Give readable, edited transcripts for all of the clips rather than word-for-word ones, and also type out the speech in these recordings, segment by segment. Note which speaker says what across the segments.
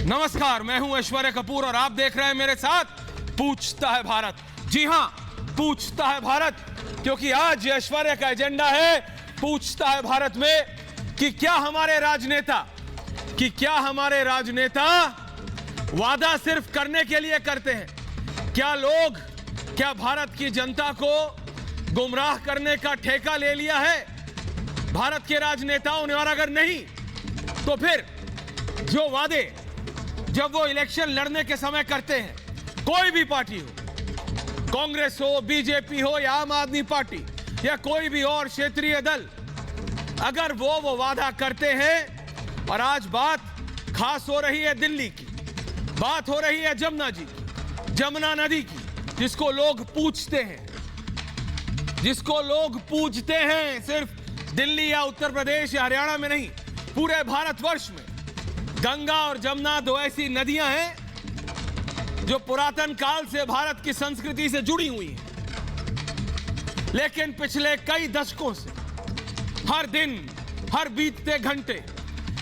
Speaker 1: नमस्कार, मैं हूं ऐश्वर्या कपूर और आप देख रहे हैं मेरे साथ पूछता है भारत। जी हां, पूछता है भारत, क्योंकि आज ऐश्वर्या का एजेंडा है पूछता है भारत में कि क्या हमारे राजनेता वादा सिर्फ करने के लिए करते हैं? क्या भारत की जनता को गुमराह करने का ठेका ले लिया है भारत के राजनेताओं ने? और अगर नहीं तो फिर जो वादे जब वो इलेक्शन लड़ने के समय करते हैं, कोई भी पार्टी हो, कांग्रेस हो, बीजेपी हो या आम आदमी पार्टी या कोई भी और क्षेत्रीय दल, अगर वो वादा करते हैं, और आज बात खास हो रही है दिल्ली की, बात हो रही है जमुना जी की, जमुना नदी की, जिसको लोग पूछते हैं सिर्फ दिल्ली या उत्तर प्रदेश या हरियाणा में नहीं, पूरे भारतवर्ष में गंगा और जमुना दो ऐसी नदियां हैं जो पुरातन काल से भारत की संस्कृति से जुड़ी हुई हैं। लेकिन पिछले कई दशकों से हर दिन, हर बीतते घंटे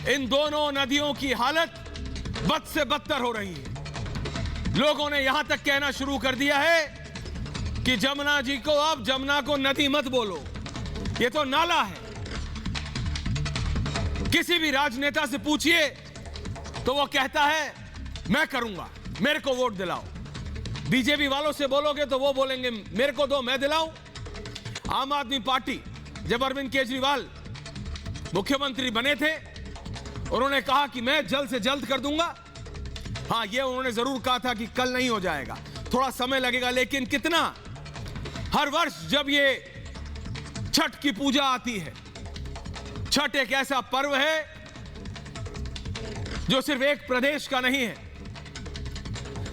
Speaker 1: इन दोनों नदियों की हालत बद से बदतर हो रही है। लोगों ने यहां तक कहना शुरू कर दिया है कि जमुना जी को अब जमुना को नदी मत बोलो, ये तो नाला है। किसी भी राजनेता से पूछिए तो वो कहता है मैं करूंगा, मेरे को वोट दिलाओ। बीजेपी वालों से बोलोगे तो वो बोलेंगे मेरे को दो, मैं दिलाऊं। आम आदमी पार्टी, जब अरविंद केजरीवाल मुख्यमंत्री बने थे, उन्होंने कहा कि मैं जल्द से जल्द कर दूंगा। हां, ये उन्होंने जरूर कहा था कि कल नहीं हो जाएगा, थोड़ा समय लगेगा, लेकिन कितना? हर वर्ष जब ये छठ की पूजा आती है, छठ एक ऐसा पर्व है जो सिर्फ एक प्रदेश का नहीं है,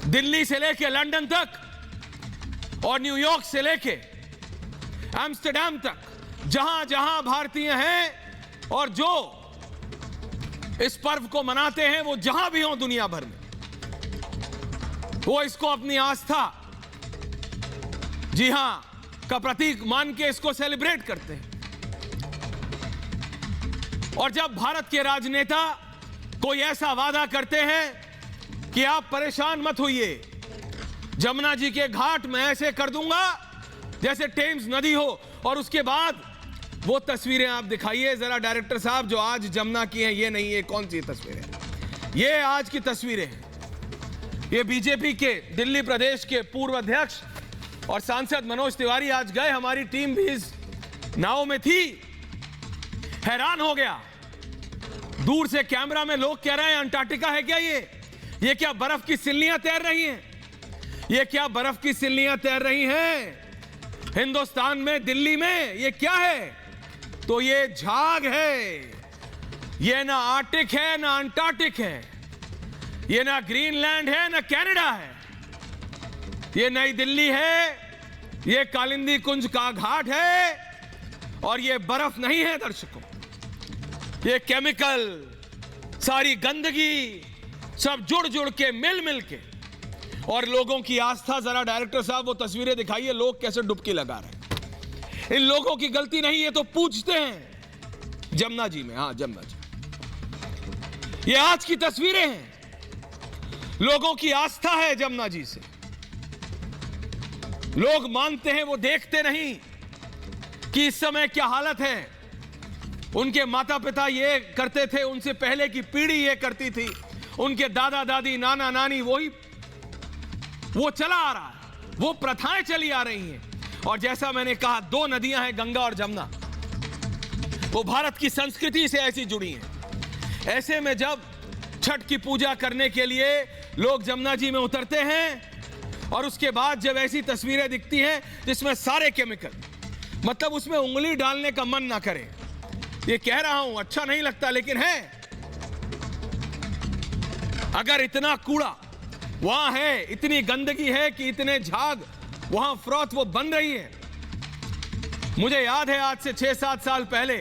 Speaker 1: दिल्ली से लेके लंदन तक और न्यूयॉर्क से लेके एम्स्टर्डम तक, जहां जहां भारतीय हैं और जो इस पर्व को मनाते हैं, वो जहां भी हों दुनिया भर में, वो इसको अपनी आस्था, जी हां, का प्रतीक मान के इसको सेलिब्रेट करते हैं। और जब भारत के राजनेता कोई ऐसा वादा करते हैं कि आप परेशान मत होइए, जमुना जी के घाट में ऐसे कर दूंगा जैसे टेम्स नदी हो, और उसके बाद वो तस्वीरें आप दिखाइए जरा डायरेक्टर साहब, जो आज जमुना की हैं। ये नहीं, ये कौन सी तस्वीरें हैं? ये आज की तस्वीरें हैं। ये बीजेपी के दिल्ली प्रदेश के पूर्व अध्यक्ष और सांसद मनोज तिवारी आज गए, हमारी टीम भी इस नाव में थी। हैरान हो गया, दूर से कैमरा में लोग कह रहे हैं अंटार्कटिका है क्या ये क्या बर्फ की सिल्लियां तैर रही हैं? ये क्या बर्फ की सिल्लियां तैर रही हैं हिंदुस्तान में, दिल्ली में? ये क्या है? तो ये झाग है। ये ना आर्टिक है ना अंटार्कटिक है, ये ना ग्रीनलैंड है ना कनाडा है, ये नई दिल्ली है, ये कालिंदी कुंज का घाट है। और ये बर्फ नहीं है दर्शकों, ये केमिकल, सारी गंदगी सब जुड़ के मिल के, और लोगों की आस्था, जरा डायरेक्टर साहब वो तस्वीरें दिखाइए, लोग कैसे डुबकी लगा रहे हैं। इन लोगों की गलती नहीं है तो पूछते हैं जमुना जी में। हां, जमुना जी, ये आज की तस्वीरें हैं। लोगों की आस्था है जमुना जी से, लोग मानते हैं, वो देखते नहीं कि इस समय क्या हालत है। उनके माता पिता ये करते थे, उनसे पहले की पीढ़ी ये करती थी, उनके दादा दादी, नाना नानी, वो चला आ रहा है, वो प्रथाएं चली आ रही हैं। और जैसा मैंने कहा, दो नदियां हैं, गंगा और जमुना, वो भारत की संस्कृति से ऐसी जुड़ी हैं। ऐसे में जब छठ की पूजा करने के लिए लोग जमुना जी में उतरते हैं, और उसके बाद जब ऐसी तस्वीरें दिखती हैं जिसमें सारे केमिकल, मतलब उसमें उंगली डालने का मन ना करे। ये कह रहा हूं, अच्छा नहीं लगता, लेकिन है। अगर इतना कूड़ा वहां है, इतनी गंदगी है कि इतने झाग वहां फ्रॉथ वो बन रही है। मुझे याद है आज से 6-7 साल पहले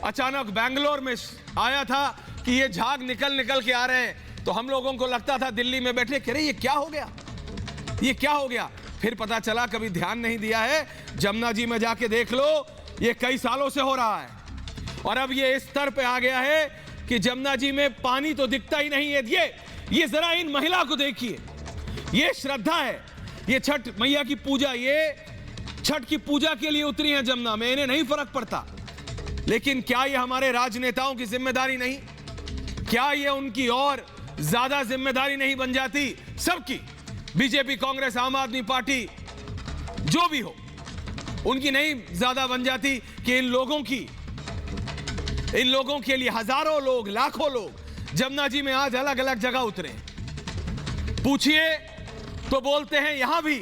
Speaker 1: अचानक बैंगलोर में आया था कि ये झाग निकल के आ रहे हैं, तो हम लोगों को लगता था दिल्ली में बैठे, कह रहे ये क्या हो गया, ये क्या हो गया? फिर पता चला कभी ध्यान नहीं दिया है, जमुना जी में जाके देख लो, ये कई सालों से हो रहा है। और अब ये इस स्तर पे आ गया है कि जमुना जी में पानी तो दिखता ही नहीं है। ये जरा इन महिला को देखिए, ये श्रद्धा है, ये छठ मैया की पूजा, ये छठ की पूजा के लिए उतरी हैं जमुना में, इन्हें नहीं फर्क पड़ता। लेकिन क्या ये हमारे राजनेताओं की जिम्मेदारी नहीं? क्या ये उनकी और ज्यादा जिम्मेदारी नहीं बन जाती? सबकी, बीजेपी, कांग्रेस, आम आदमी पार्टी, जो भी हो, उनकी नहीं ज्यादा बन जाती कि इन लोगों के लिए हजारों लोग, लाखों लोग जमुना जी में आज अलग अलग जगह उतरे। पूछिए तो बोलते हैं यहां भी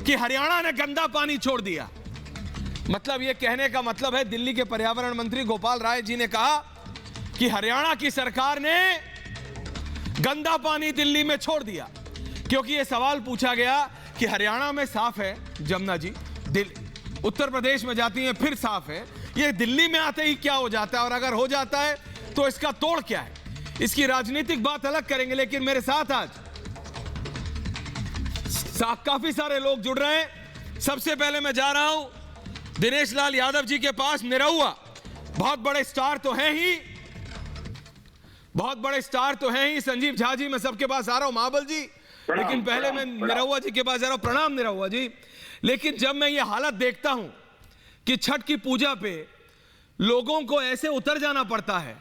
Speaker 1: कि हरियाणा ने गंदा पानी छोड़ दिया। मतलब यह कहने का मतलब है, दिल्ली के पर्यावरण मंत्री गोपाल राय जी ने कहा कि हरियाणा की सरकार ने गंदा पानी दिल्ली में छोड़ दिया। क्योंकि यह सवाल पूछा गया कि हरियाणा में साफ है जमुना जी, उत्तर प्रदेश में जाती है फिर साफ है, ये दिल्ली में आते ही क्या हो जाता है? और अगर हो जाता है तो इसका तोड़ क्या है? इसकी राजनीतिक बात अलग करेंगे, लेकिन मेरे साथ आज काफी सारे लोग जुड़ रहे हैं। सबसे पहले मैं जा रहा हूं दिनेश लाल यादव जी के पास, निरहुआ। बहुत बड़े स्टार तो हैं ही, बहुत बड़े स्टार तो हैं ही। संजीव झा जी, मैं सबके पास आ रहा हूं, महाबल जी, लेकिन पहले मैं निरहुआ जी के पास जा रहा हूं। प्रणाम निरहुआ जी। लेकिन जब मैं ये हालत देखता हूं कि छठ की पूजा पे लोगों को ऐसे उतर जाना पड़ता है,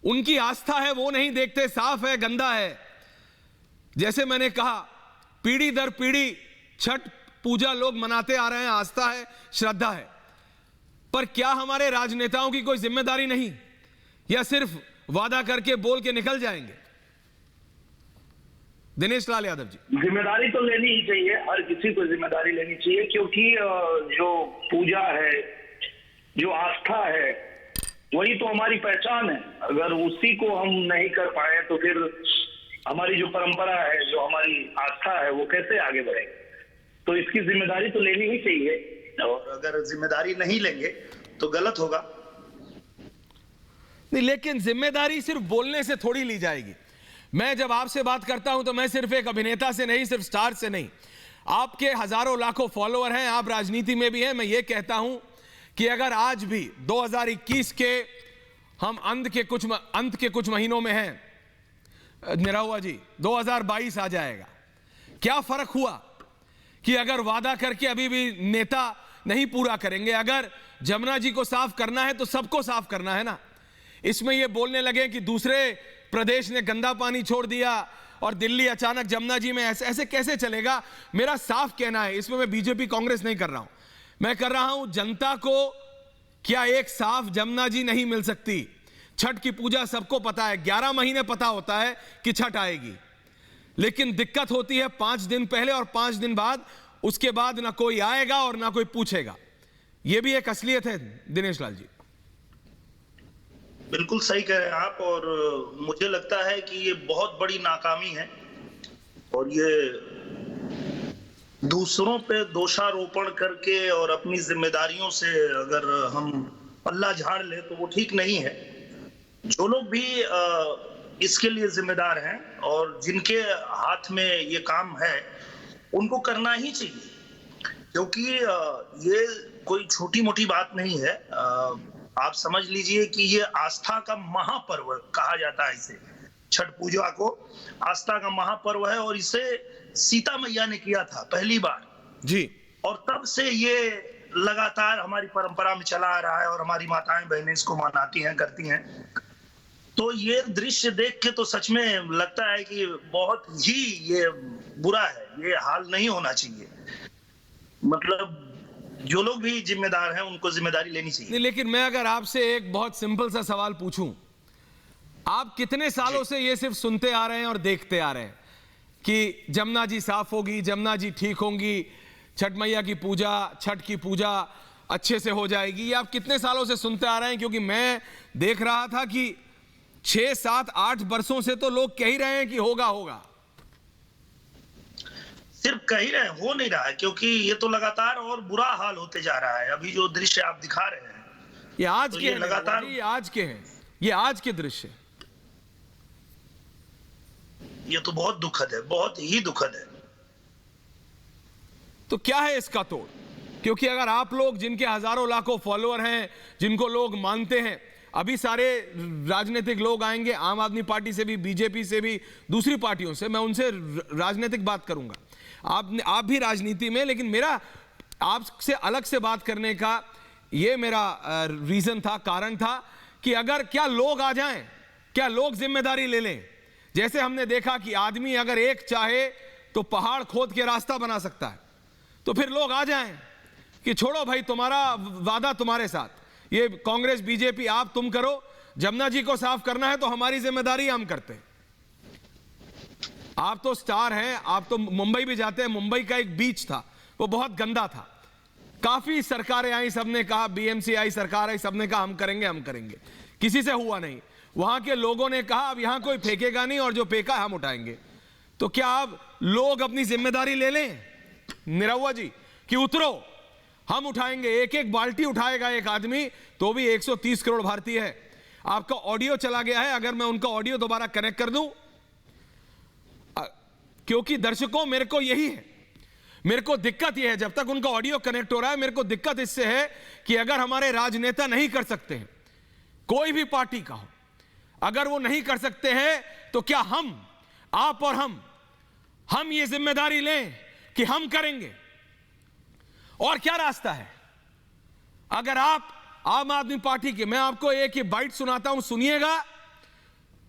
Speaker 1: उनकी आस्था है वो नहीं देखते, साफ है गंदा है। जैसे मैंने कहा, पीढ़ी दर पीढ़ी छठ पूजा लोग मनाते आ रहे हैं, आस्था है, श्रद्धा है। पर क्या हमारे राजनेताओं की कोई जिम्मेदारी नहीं, या सिर्फ वादा करके बोल के निकल जाएंगे? दिनेश लाल यादव जी।
Speaker 2: जिम्मेदारी तो लेनी ही चाहिए, हर किसी को जिम्मेदारी लेनी चाहिए, क्योंकि जो पूजा है, जो आस्था है, वही तो हमारी पहचान है। अगर उसी को हम नहीं कर पाए तो फिर हमारी जो परंपरा है, जो हमारी आस्था है, वो कैसे आगे बढ़ेगी? तो इसकी जिम्मेदारी तो लेनी ही चाहिए, और अगर जिम्मेदारी नहीं लेंगे तो गलत होगा।
Speaker 1: नहीं, लेकिन जिम्मेदारी सिर्फ बोलने से थोड़ी ली जाएगी। मैं जब आपसे बात करता हूं तो मैं सिर्फ एक अभिनेता से नहीं, सिर्फ स्टार से नहीं, आपके हजारों लाखों फॉलोअर हैं, आप राजनीति में भी हैं। मैं ये कहता हूं कि अगर आज भी 2021 के हम अंत के कुछ महीनों में हैं निरहुआ जी, 2022 आ जाएगा, क्या फर्क हुआ कि अगर वादा करके अभी भी नेता नहीं पूरा करेंगे? अगर जमुना जी को साफ करना है तो सबको साफ करना है ना। इसमें ये बोलने लगे कि दूसरे प्रदेश ने गंदा पानी छोड़ दिया और दिल्ली अचानक जमुना जी में, ऐसे कैसे चलेगा? मेरा साफ कहना है, इसमें मैं बीजेपी कांग्रेस नहीं कर रहा हूं, मैं कर रहा हूं जनता को। क्या एक साफ जमुना जी नहीं मिल सकती? छठ की पूजा सबको पता है, 11 महीने पता होता है कि छठ आएगी, लेकिन दिक्कत होती है 5 दिन पहले और 5 दिन बाद। उसके बाद ना कोई आएगा और ना कोई पूछेगा। यह भी एक असलियत है दिनेश लाल जी।
Speaker 2: बिल्कुल सही कह रहे हैं आप, और मुझे लगता है कि ये बहुत बड़ी नाकामी है, और ये दूसरों पे दोषारोपण करके और अपनी जिम्मेदारियों से अगर हम पल्ला झाड़ ले तो वो ठीक नहीं है। जो लोग भी इसके लिए जिम्मेदार हैं और जिनके हाथ में ये काम है, उनको करना ही चाहिए, क्योंकि ये कोई छोटी मोटी बात नहीं है। आप समझ लीजिए कि ये आस्था का महापर्व कहा जाता है इसे, छठ पूजा को आस्था का महापर्व है, और इसे सीता मैया ने किया था पहली बार
Speaker 1: जी,
Speaker 2: और तब से ये लगातार हमारी परंपरा में चला आ रहा है, और हमारी माताएं बहनें इसको मनाती हैं, करती हैं। तो ये दृश्य देख के तो सच में लगता है कि बहुत ही ये बुरा है, ये हाल नहीं होना चाहिए। मतलब जो लोग भी जिम्मेदार हैं उनको जिम्मेदारी लेनी चाहिए।
Speaker 1: नहीं, लेकिन मैं अगर आपसे एक बहुत सिंपल सा सवाल पूछूं, आप कितने सालों से ये सिर्फ सुनते आ रहे हैं और देखते आ रहे हैं कि जमुना जी साफ होगी, जमुना जी ठीक होंगी, छठ मैया की पूजा, छठ की पूजा अच्छे से हो जाएगी? ये आप कितने सालों से सुनते आ रहे हैं? क्योंकि मैं देख रहा था कि 6, 7, 8 वर्षों से तो लोग कह ही रहे हैं कि होगा होगा।
Speaker 2: सिर्फ कह ही रहे हैं, हो नहीं रहा है, क्योंकि ये तो लगातार और बुरा हाल होते जा रहा है। अभी जो दृश्य आप दिखा रहे हैं,
Speaker 1: ये आज
Speaker 2: तो
Speaker 1: के
Speaker 2: ये
Speaker 1: हैं,
Speaker 2: लगातार
Speaker 1: ये आज के हैं, ये आज के दृश्य।
Speaker 2: ये तो बहुत दुखद है, बहुत ही दुखद है।
Speaker 1: तो क्या है इसका तोड़? क्योंकि अगर आप लोग जिनके हजारों लाखों फॉलोअर हैं, जिनको लोग मानते हैं, अभी सारे राजनीतिक लोग आएंगे, आम आदमी पार्टी से भी, बीजेपी से भी, दूसरी पार्टियों से, मैं उनसे राजनीतिक बात करूंगा। आप भी राजनीति में, लेकिन मेरा आपसे अलग से बात करने का ये मेरा रीजन था, कारण था कि अगर क्या लोग आ जाएं, क्या लोग जिम्मेदारी ले लें। जैसे हमने देखा कि आदमी अगर एक चाहे तो पहाड़ खोद के रास्ता बना सकता है, तो फिर लोग आ जाएं कि छोड़ो भाई, तुम्हारा वादा तुम्हारे साथ, ये कांग्रेस बीजेपी आप तुम करो, जमुना जी को साफ करना है तो हमारी जिम्मेदारी हम करते हैं। आप तो स्टार हैं, आप तो मुंबई भी जाते हैं। मुंबई का एक बीच था, वो बहुत गंदा था, काफी सरकारें आई, सबने कहा, बीएमसी आई, सरकार आई, सबने कहा हम करेंगे हम करेंगे, किसी से हुआ नहीं। वहां के लोगों ने कहा अब यहां कोई फेंकेगा नहीं और जो फेंका हम उठाएंगे। तो क्या अब लोग अपनी जिम्मेदारी ले लें निरहुआ जी कि उतरो, हम उठाएंगे। एक एक बाल्टी उठाएगा एक आदमी तो भी 130 करोड़ भारतीय है। आपका ऑडियो चला गया है, अगर मैं उनका ऑडियो दोबारा कनेक्ट कर दूं, क्योंकि दर्शकों मेरे को यही है, मेरे को दिक्कत यह है, जब तक उनका ऑडियो कनेक्ट हो रहा है, मेरे को दिक्कत इससे है कि अगर हमारे राजनेता नहीं कर सकते हैं, कोई भी पार्टी का हो, अगर वो नहीं कर सकते हैं, तो क्या हम, आप और हम ये जिम्मेदारी लें कि हम करेंगे। और क्या रास्ता है? अगर आप आम आदमी पार्टी के, मैं आपको एक ही बाइट सुनाता हूं, सुनिएगा।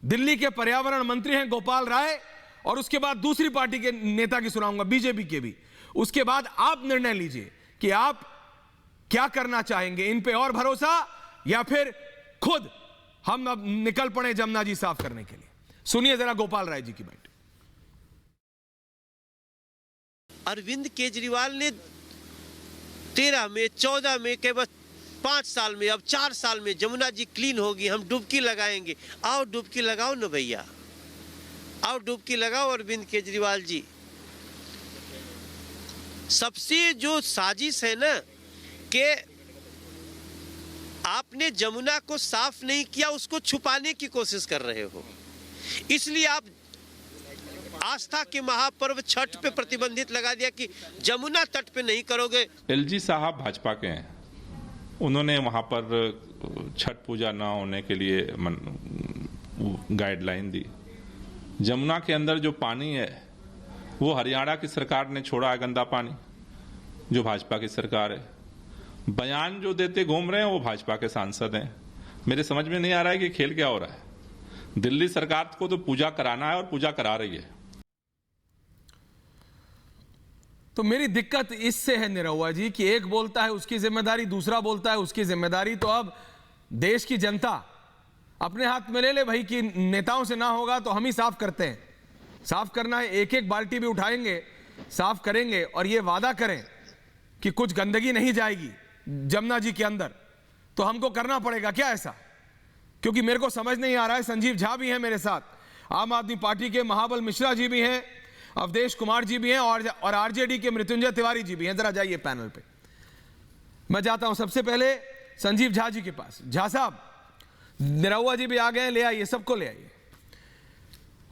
Speaker 1: दिल्ली के पर्यावरण मंत्री हैं गोपाल राय, और उसके बाद दूसरी पार्टी के नेता की सुनाऊंगा, बीजेपी के भी। उसके बाद आप निर्णय लीजिए कि आप क्या करना चाहेंगे, इन पे और भरोसा या फिर खुद हम अब निकल पड़े जमुना जी साफ करने के लिए। सुनिए जरा गोपाल राय जी की बात।
Speaker 3: अरविंद केजरीवाल ने 13 में, 14 में, केवल 5 साल में, अब 4 साल में जमुना जी क्लीन होगी, हम डुबकी लगाएंगे। आओ डुबकी लगाओ ना भैया, आओ डुबकी लगाओ अरविंद केजरीवाल जी। सबसे जो साजिश है ना कि आपने जमुना को साफ नहीं किया, उसको छुपाने की कोशिश कर रहे हो, इसलिए आप आस्था के महापर्व छठ पे प्रतिबंधित लगा दिया कि जमुना तट पे नहीं करोगे।
Speaker 4: एलजी साहब भाजपा के हैं, उन्होंने वहां पर छठ पूजा ना होने के लिए गाइडलाइन दी। जमुना के अंदर जो पानी है वो हरियाणा की सरकार ने छोड़ा है, गंदा पानी, जो भाजपा की सरकार है। बयान जो देते घूम रहे हैं वो भाजपा के सांसद हैं। मेरे समझ में नहीं आ रहा है कि खेल क्या हो रहा है। दिल्ली सरकार को तो पूजा कराना है और पूजा करा रही है।
Speaker 1: तो मेरी दिक्कत इससे है निरहुआ जी कि एक बोलता है उसकी जिम्मेदारी, दूसरा बोलता है उसकी जिम्मेदारी। तो अब देश की जनता अपने हाथ में ले ले भाई कि नेताओं से ना होगा तो हम ही साफ करते हैं। साफ करना है, एक एक बाल्टी भी उठाएंगे, साफ करेंगे, और ये वादा करें कि कुछ गंदगी नहीं जाएगी जमुना जी के अंदर। तो हमको करना पड़ेगा क्या ऐसा? क्योंकि मेरे को समझ नहीं आ रहा है। संजीव झा भी हैं मेरे साथ, आम आदमी पार्टी के महाबल मिश्रा जी भी हैं, अवधेश कुमार जी भी हैं, और आरजेडी के मृत्युंजय तिवारी जी भी हैं। जरा जाइए पैनल पे। मैं जाता हूं सबसे पहले संजीव झा जी के पास। झा साहब, निरहुआ जी भी आ गए, ले आइए, सबको ले आइए।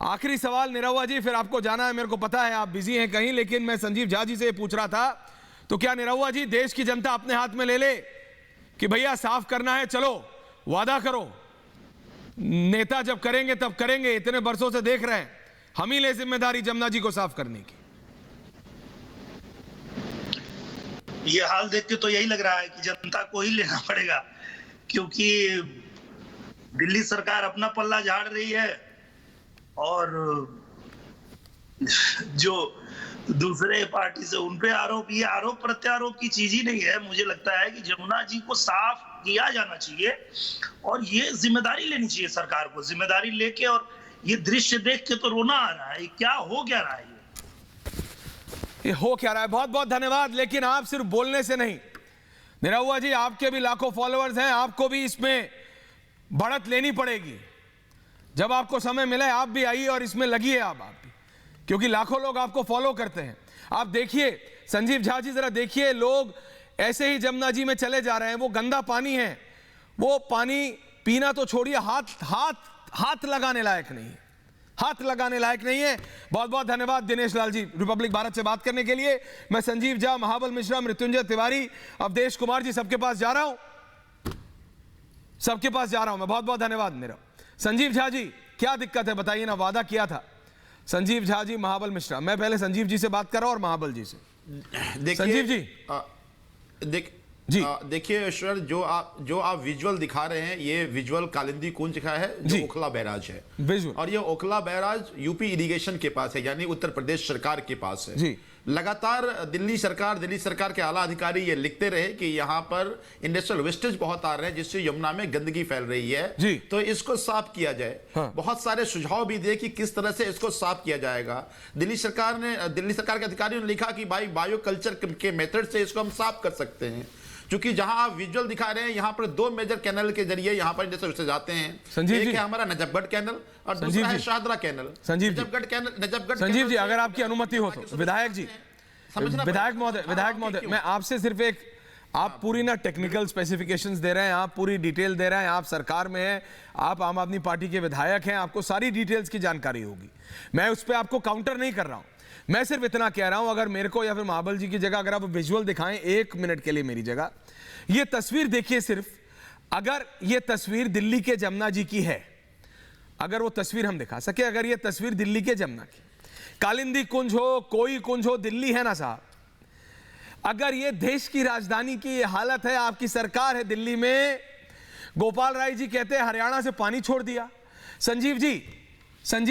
Speaker 1: आखिरी सवाल निरहुआ जी, फिर आपको जाना है, मेरे को पता है आप बिजी हैं कहीं, लेकिन मैं संजीव झा जी से पूछ रहा था, तो क्या निरहुआ जी देश की जनता अपने हाथ में ले ले कि भैया साफ करना है, चलो वादा करो, नेता जब करेंगे तब करेंगे, इतने बरसों से देख रहे हैं, हम ही ले जिम्मेदारी जमुना जी को साफ करने की।
Speaker 2: ये हाल देख के तो यही लग रहा है कि जनता को ही लेना पड़ेगा, क्योंकि दिल्ली सरकार अपना पल्ला झाड़ रही है और जो दूसरे पार्टी से उन पे आरोप, ये आरोप प्रत्यारोप की चीज ही नहीं है। मुझे लगता है कि जमुना जी को साफ किया जाना चाहिए और ये जिम्मेदारी लेनी चाहिए सरकार को। जिम्मेदारी लेके, और ये दृश्य देख के तो रोना आ रहा है, क्या हो क्या रहा है,
Speaker 1: ये हो क्या रहा है। बहुत बहुत धन्यवाद। लेकिन आप सिर्फ बोलने से नहीं निरहुआ जी, आपके भी लाखों फॉलोअर्स हैं, आपको भी इसमें बढ़त लेनी पड़ेगी। जब आपको समय मिले आप भी आइए और इसमें लगिए आप भी, क्योंकि लाखों लोग आपको फॉलो करते हैं। आप देखिए संजीव झा जी, जरा देखिए, लोग ऐसे ही जमुना जी में चले जा रहे हैं। वो गंदा पानी है, वो पानी पीना तो छोड़िए, हाथ लगाने लायक नहीं, हाथ लगाने लायक नहीं है। बहुत बहुत धन्यवाद दिनेश लाल जी, रिपब्लिक भारत से बात करने के लिए। मैं संजीव झा, महाबल मिश्रा, मृत्युंजय तिवारी, अवधेश कुमार जी, सबके पास जा रहा हूं। सबके पास जा रहा हूं मैं, बहुत बहुत धन्यवाद मेरा। संजीव झा जी, क्या दिक्कत है बताइए ना, वादा किया था। संजीव झा जी, महाबल मिश्रा, मैं पहले संजीव जी से बात कर रहा हूं और महाबल जी से। संजीव जी
Speaker 5: देखिए ईश्वर, जो आप विजुअल दिखा रहे हैं, ये विजुअल कालिंदी कुंज का है जो ओखला बैराज है
Speaker 1: विजुअल,
Speaker 5: और ये ओखला बैराज यूपी इरिगेशन के पास है, यानी उत्तर प्रदेश सरकार के पास है जी। लगातार दिल्ली सरकार के आला अधिकारी ये लिखते रहे कि यहाँ पर इंडस्ट्रियल वेस्टेज बहुत आ रहे हैं जिससे यमुना में गंदगी फैल रही है जी। तो इसको साफ किया जाए। हाँ। बहुत सारे सुझाव भी दिए कि किस तरह से इसको साफ किया जाएगा। दिल्ली सरकार के अधिकारियों ने लिखा कि भाई बायो कल्चर के मेथड से इसको हम साफ कर सकते हैं, क्योंकि जहां आप विजुअल दिखा रहे हैं यहाँ पर 2 मेजर कैनल के जरिए यहाँ पर इंडस्ट्रियल जाते हैं। संजीव जी, एक है हमारा नजफगढ़ कैनल और दूसरा है शाहदरा कैनल।
Speaker 1: संजीव जी, अगर आपकी अनुमति हो तो विधायक जी, विधायक महोदय, मैं आपसे सिर्फ एक, आप पूरी ना टेक्निकल स्पेसिफिकेशंस दे रहे हैं, आप पूरी डिटेल दे रहे हैं, आप सरकार में हैं, आप आम आदमी पार्टी के विधायक हैं, आपको सारी डिटेल्स की जानकारी होगी। मैं उस पर आपको काउंटर नहीं कर रहा हूं, मैं सिर्फ इतना कह रहा हूं, अगर मेरे को या फिर महाबल जी की जगह अगर आप विजुअल दिखाएं 1 मिनट के लिए मेरी जगह, ये तस्वीर देखिए सिर्फ, अगर ये तस्वीर दिल्ली के जमुना जी की है, अगर वो तस्वीर हम दिखा सके, अगर ये तस्वीर दिल्ली के जमुना की, कालिंदी कुंज हो, कोई कुंज हो, दिल्ली है ना साहब, अगर ये देश की राजधानी की ये हालत है, आपकी सरकार है दिल्ली में, गोपाल राय जी कहते हैं हरियाणा से पानी छोड़ दिया। संजीव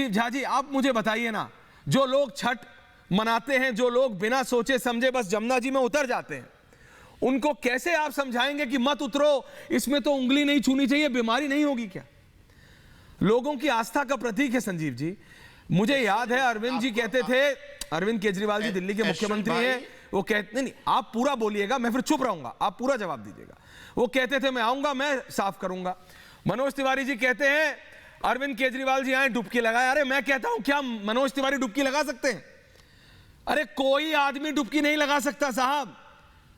Speaker 1: झा जी, आप मुझे बताइए ना, जो लोग छठ मनाते हैं, जो लोग बिना सोचे समझे बस जमुना जी में उतर जाते हैं, उनको कैसे आप समझाएंगे कि मत उतरो, इसमें तो उंगली नहीं छूनी चाहिए, बीमारी नहीं होगी क्या? लोगों की आस्था का प्रतीक है संजीव जी। मुझे याद है अरविंद जी कहते थे, अरविंद केजरीवाल जी दिल्ली के मुख्यमंत्री हैं, वो कहते नहीं, आप पूरा बोलिएगा, मैं फिर चुप रहूंगा, आप पूरा जवाब दीजिएगा। वो कहते थे मैं आऊंगा, मैं साफ करूंगा। मनोज तिवारी जी कहते हैं अरविंद केजरीवाल जी आए डुबकी लगाए। अरे मैं कहता हूं क्या मनोज तिवारी डुबकी लगा सकते हैं? अरे कोई आदमी डुबकी नहीं लगा सकता साहब,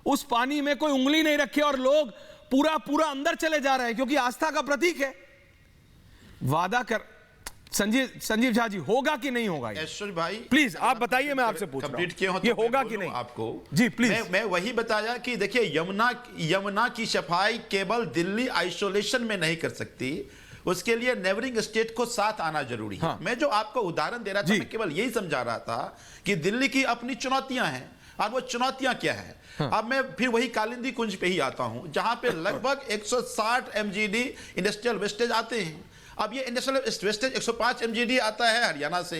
Speaker 1: उस पानी में कोई उंगली नहीं रखे और लोग पूरा अंदर चले जा रहे हैं, क्योंकि आस्था का प्रतीक है। वादा कर संजीव झा जी, होगा कि नहीं होगा?
Speaker 5: ऐश्वर्य भाई
Speaker 1: प्लीज आप बताइए, मैं आपसे पूछ रहा हूं ये होगा कि नहीं
Speaker 5: आपको
Speaker 1: जी प्लीज।
Speaker 5: मैं वही बताया कि देखिए यमुना की सफाई केवल दिल्ली आइसोलेशन में नहीं कर सकती, उसके लिए नेबरिंग स्टेट को साथ आना जरूरी है। मैं जो आपको उदाहरण दे रहा था, मैं केवल यही समझा रहा था कि दिल्ली की अपनी चुनौतियां हैं, और वो चुनौतियां क्या है। अब मैं फिर वही कालिंदी कुंज पे ही आता हूं, जहां पे लगभग 160 MGD इंडस्ट्रियल वेस्टेज आते हैं। अब ये इंडस्ट्रियल वेस्टेज 105 MGD आता है हरियाणा से,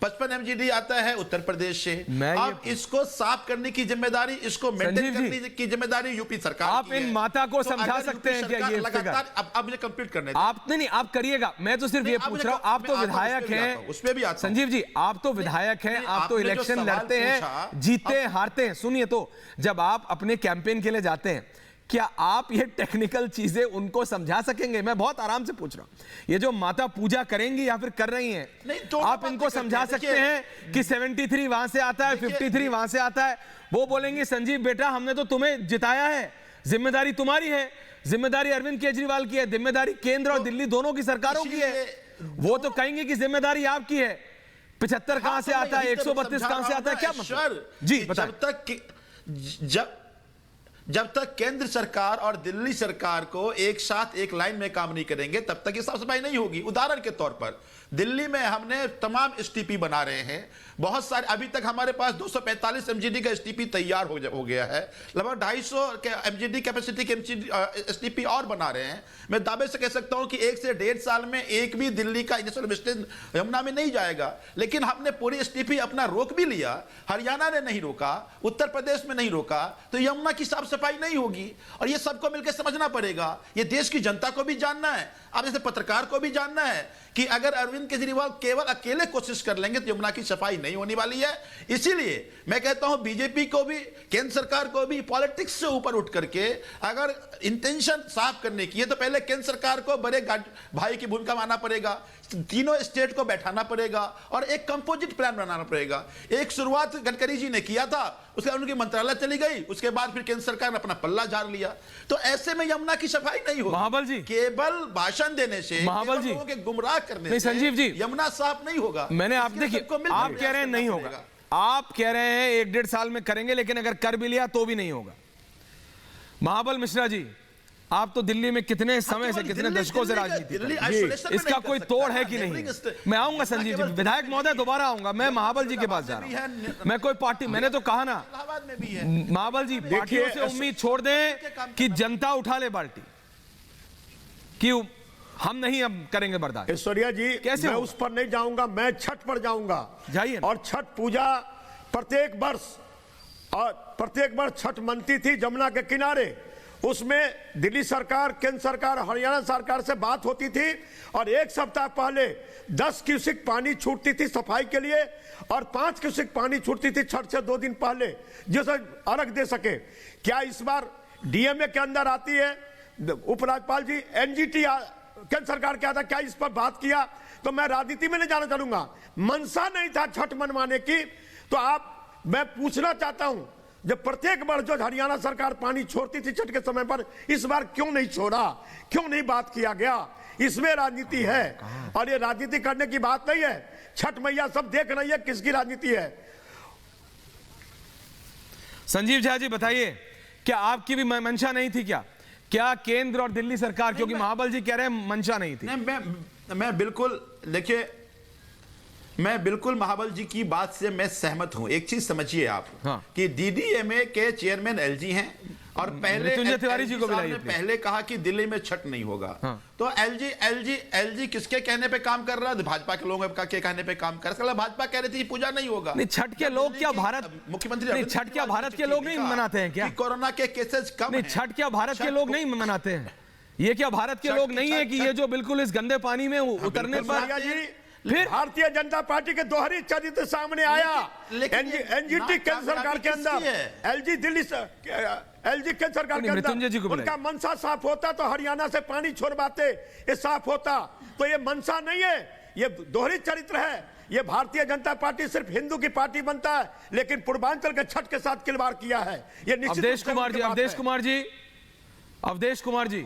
Speaker 5: 55 MGD आता है उत्तर प्रदेश से। अब इसको साफ करने की जिम्मेदारी, इसको मेंटेन करने की जिम्मेदारी यूपी सरकार
Speaker 1: आप इन माता को समझा सकते हैं क्या? ये
Speaker 5: लगातार अब मुझे कंप्लीट करने
Speaker 1: आप नहीं आप करिएगा, मैं तो सिर्फ ये पूछ रहा हूं, आप तो विधायक हैं,
Speaker 5: उसमें भी आता
Speaker 1: संजीव जी, आप तो विधायक हैं, आप तो इलेक्शन लड़ते हैं, जीतते हारते हैं। सुनिए, तो जब आप अपने कैंपेन के लिए जाते हैं, क्या आप ये टेक्निकल चीजें उनको समझा सकेंगे? मैं बहुत आराम से पूछ रहा हूं। ये जो माता पूजा करेंगी या फिर कर रही हैं, आप इनको समझा सकते हैं कि 73 वहां से आता है, 53 वहां से आता है? वो बोलेंगे संजीव बेटा, हमने तो तुम्हें जिताया है, जिम्मेदारी तुम्हारी है, जिम्मेदारी अरविंद केजरीवाल की है, जिम्मेदारी केंद्र और दिल्ली दोनों की सरकारों की है। वो तो कहेंगे कि जिम्मेदारी आपकी है। 75 कहां से आता है, 132 कहां से आता है, क्या मतलब? जी बताइए।
Speaker 5: जब तक केंद्र सरकार और दिल्ली सरकार को एक साथ एक लाइन में काम नहीं करेंगे, तब तक ये साफ सफाई नहीं होगी। उदाहरण के तौर पर दिल्ली में हमने तमाम STP बना रहे हैं, बहुत सारे, अभी तक हमारे पास 245 MGD का STP तैयार हो गया है, लगभग 250 MGD कैपेसिटी के STP और बना रहे हैं। मैं दावे से कह सकता हूं कि 1 से 1.5 साल में एक भी दिल्ली का इंडस्ट्रियल वेस्टेज यमुना में नहीं जाएगा। लेकिन हमने पूरी STP अपना रोक भी लिया, हरियाणा ने नहीं रोका, उत्तर प्रदेश में नहीं रोका, तो यमुना की साफ सफाई नहीं होगी। और ये सबको मिलकर समझना पड़ेगा, ये देश की जनता को भी जानना है, अब जैसे पत्रकार को भी जानना है कि अगर अरविंद केजरीवाल केवल अकेले कोशिश कर लेंगे तो यमुना की सफाई नहीं होने वाली है। इसीलिए मैं कहता हूं बीजेपी को भी, केंद्र सरकार को भी पॉलिटिक्स से ऊपर उठ करके अगर इंटेंशन साफ करने की है तो पहले केंद्र सरकार को बड़े भाई की भूमिका मानना पड़ेगा, तीनों स्टेट को बैठाना पड़ेगा और एक कंपोजिट प्लान बनाना पड़ेगा। एक शुरुआत गडकरी जी ने किया था, उसके बाद उनकी मंत्रालय चली गई, उसके बाद फिर केंद्र सरकार ने अपना पल्ला झाड़ लिया। तो ऐसे में यमुना की सफाई नहीं होगी।
Speaker 1: महाबल जी,
Speaker 5: केवल भाषण देने से,
Speaker 1: महाबल जी,
Speaker 5: लोगों के गुमराह करने से
Speaker 1: संजीव जी
Speaker 5: यमुना साफ नहीं होगा।
Speaker 1: मैंने आप देखिए, आप कह रहे हैं नहीं होगा, आप कह रहे हैं 1-1.5 साल में करेंगे, लेकिन अगर कर भी लिया तो भी नहीं होगा। महाबल मिश्रा जी, आप तो दिल्ली में कितने समय से, कितने दशकों से राजनीति कर रहे हैं। इसका कोई तोड़ है कि नहीं? मैं आऊंगा संजीव जी, विधायक महोदय दोबारा आऊंगा। मैं महाबल जी के पास जा रहा हूं। मैं कोई पार्टी, मैंने तो कहा ना महाबल जी, पार्टियों से उम्मीद छोड़ दें कि जनता उठा ले बाल्टी, कि हम नहीं अब करेंगे बर्दाश्त।
Speaker 6: ऐश्वर्या जी,
Speaker 1: कैसे
Speaker 6: मैं
Speaker 1: होगा?
Speaker 6: उस पर नहीं जाऊंगा, मैं छठ पर जाऊंगा।
Speaker 1: जाइए।
Speaker 6: और छठ पूजा प्रत्येक वर्ष छठ मनती थी जमुना के किनारे। उसमें दिल्ली सरकार, केंद्र सरकार, हरियाणा सरकार से बात होती थी और एक सप्ताह पहले 10 क्यूसेक पानी छूटती थी सफाई के लिए और 5 क्यूसेक पानी छूटती थी छठ से 2 दिन पहले, जिसे अर्घ दे सके। क्या इस बार डीएमए के अंदर आती है? उपराज्यपाल जी, एनजीटी केंद्र सरकार क्या था, क्या इस पर बात किया? तो मैं राजनीति में नहीं जाना चाहूंगा। मनसा नहीं था छठ मनवाने की, तो मैं पूछना चाहता हूं, जब प्रत्येक वर्ष जो हरियाणा सरकार पानी छोड़ती थी छठ के समय पर, इस बार क्यों नहीं छोड़ा, क्यों नहीं बात किया गया? इसमें राजनीति है और ये राजनीति करने की बात नहीं है। छठ मैया सब देख रही है किसकी राजनीति है।
Speaker 1: संजीव झा जी बताइए, क्या आपकी भी मंशा नहीं थी क्या केंद्र और दिल्ली सरकार, क्योंकि महाबल जी कह रहे हैं मंशा नहीं थी?
Speaker 5: नहीं, मैं बिल्कुल, देखिए, मैं बिल्कुल महाबल जी की बात से मैं सहमत हूं। एक चीज समझिए आप,
Speaker 1: हाँ।
Speaker 5: कि डीडीएमए के चेयरमैन एलजी हैं और पहले
Speaker 1: तिवारी जी को
Speaker 5: ने पहले कहा कि दिल्ली में छठ नहीं होगा। हाँ। तो एलजी किसके कहने पे काम कर रहा है? भाजपा के लोगों के कहने पे काम कर रहा है। भाजपा कह रही थी पूजा नहीं होगा।
Speaker 1: नहीं, छठ के लोग क्या भारत,
Speaker 5: मुख्यमंत्री
Speaker 1: छठ क्या भारत के लोग नहीं मनाते हैं क्या?
Speaker 5: कोरोना के केसेस कम हैं।
Speaker 1: छठ क्या भारत के लोग नहीं मनाते हैं? ये क्या भारत के लोग नहीं है कि ये जो बिल्कुल इस गंदे पानी में उतरने पर
Speaker 6: फिर भारतीय जनता पार्टी के दोहरी चरित्र सामने आया। एनजीटी केंद्र सरकार के अंदर, एलजी दिल्ली, एलजी केंद्र सरकार के अंदर, उनका मनसा साफ होता तो हरियाणा से पानी छोड़वाते, ये साफ होता। तो ये मनसा नहीं है, ये दोहरी चरित्र है। ये भारतीय जनता पार्टी सिर्फ हिंदू की पार्टी बनता है, लेकिन पूर्वांचल के छठ के साथ खिलवाड़ किया है। ये
Speaker 1: अवधेश कुमार जी,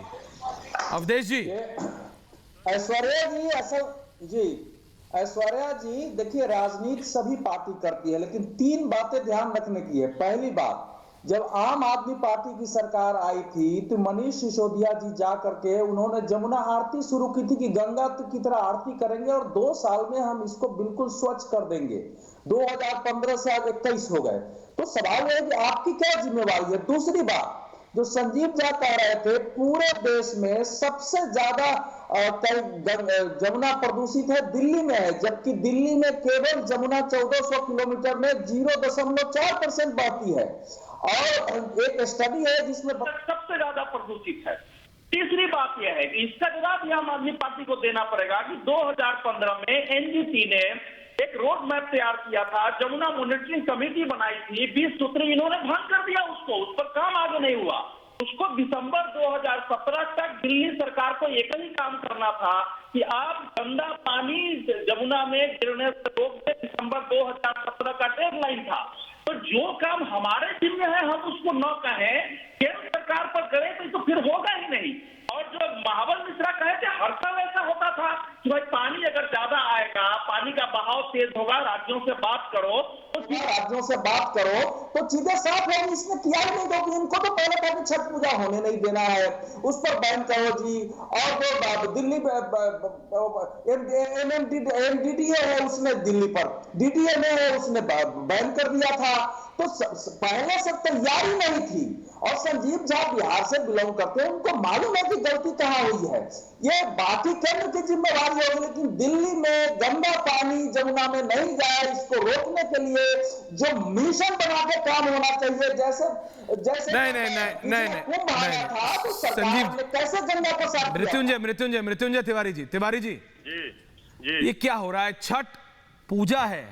Speaker 7: ऐश्वर्या जी देखिए, राजनीति सभी पार्टी करती है, लेकिन 3 बातें ध्यान रखने की है। पहली बात, जब आम आदमी पार्टी की सरकार आई थी तो मनीष सिसोदिया जी जा करके उन्होंने जमुना आरती शुरू की थी कि गंगा की तरह आरती करेंगे और 2 साल में हम इसको बिल्कुल स्वच्छ कर देंगे। 2015 से आज 21 हो गए। तो सवाल है कि आपकी क्या जिम्मेवारी है? दूसरी बात, जो संजीव झा कह रहे थे, पूरे देश में सबसे ज्यादा जमुना प्रदूषित है दिल्ली में है, जबकि दिल्ली में केवल जमुना 1400 किलोमीटर में 0.4% बहती है। और एक स्टडी है जिसमें
Speaker 8: सबसे ज्यादा प्रदूषित है। तीसरी बात यह है कि इसका जवाब आम आदमी पार्टी को देना पड़ेगा कि 2015 में एनजीटी ने एक रोड मैप तैयार किया था, जमुना मॉनिटरिंग कमेटी बनाई थी, 20 सूत्री, इन्होंने भंग कर दिया उसको, उस पर काम आगे नहीं हुआ। उसको दिसंबर 2017 तक दिल्ली सरकार को एक ही काम करना था कि आप गंदा पानी जमुना में गिरने से रोक दे। दिसंबर 2017 का डेडलाइन था। तो जो काम हमारे जिम्मे है हम उसको न कहें, केंद्र सरकार पर करें तो फिर होगा ही नहीं। और जो महाबल मिश्रा कहे थे, हर साल ऐसा होता था कि भाई पानी अगर ज्यादा आएगा, पानी का बहाव तेज होगा, राज्यों से बात करो तो चीजें साफ होगी। इसने किया ही नहीं, क्योंकि इनको तो पहले कहा कि छठ पूजा होने नहीं देना है, उस पर बैन करो जी। और जो दिल्ली एनडीडीए है उसने दिल्ली पर, डीडीए में है उसने बैन कर दिया था। तो पहले से तैयारी नहीं थी। और संजीव झा बिहार से बिलोंग करते हैं, उनको मालूम है कि गलती कहां हुई है। ये बाकी केंद्र की जिम्मेवारी होगी, लेकिन दिल्ली में गंदा पानी जमुना में नहीं जाए, इसको रोकने के लिए जो मिशन बना के काम होना चाहिए, जैसे
Speaker 1: नहीं
Speaker 7: संजीव कैसे गंगा को साफ किया?
Speaker 1: मृत्युंजय तिवारी जी, ये क्या हो रहा है? छठ पूजा है,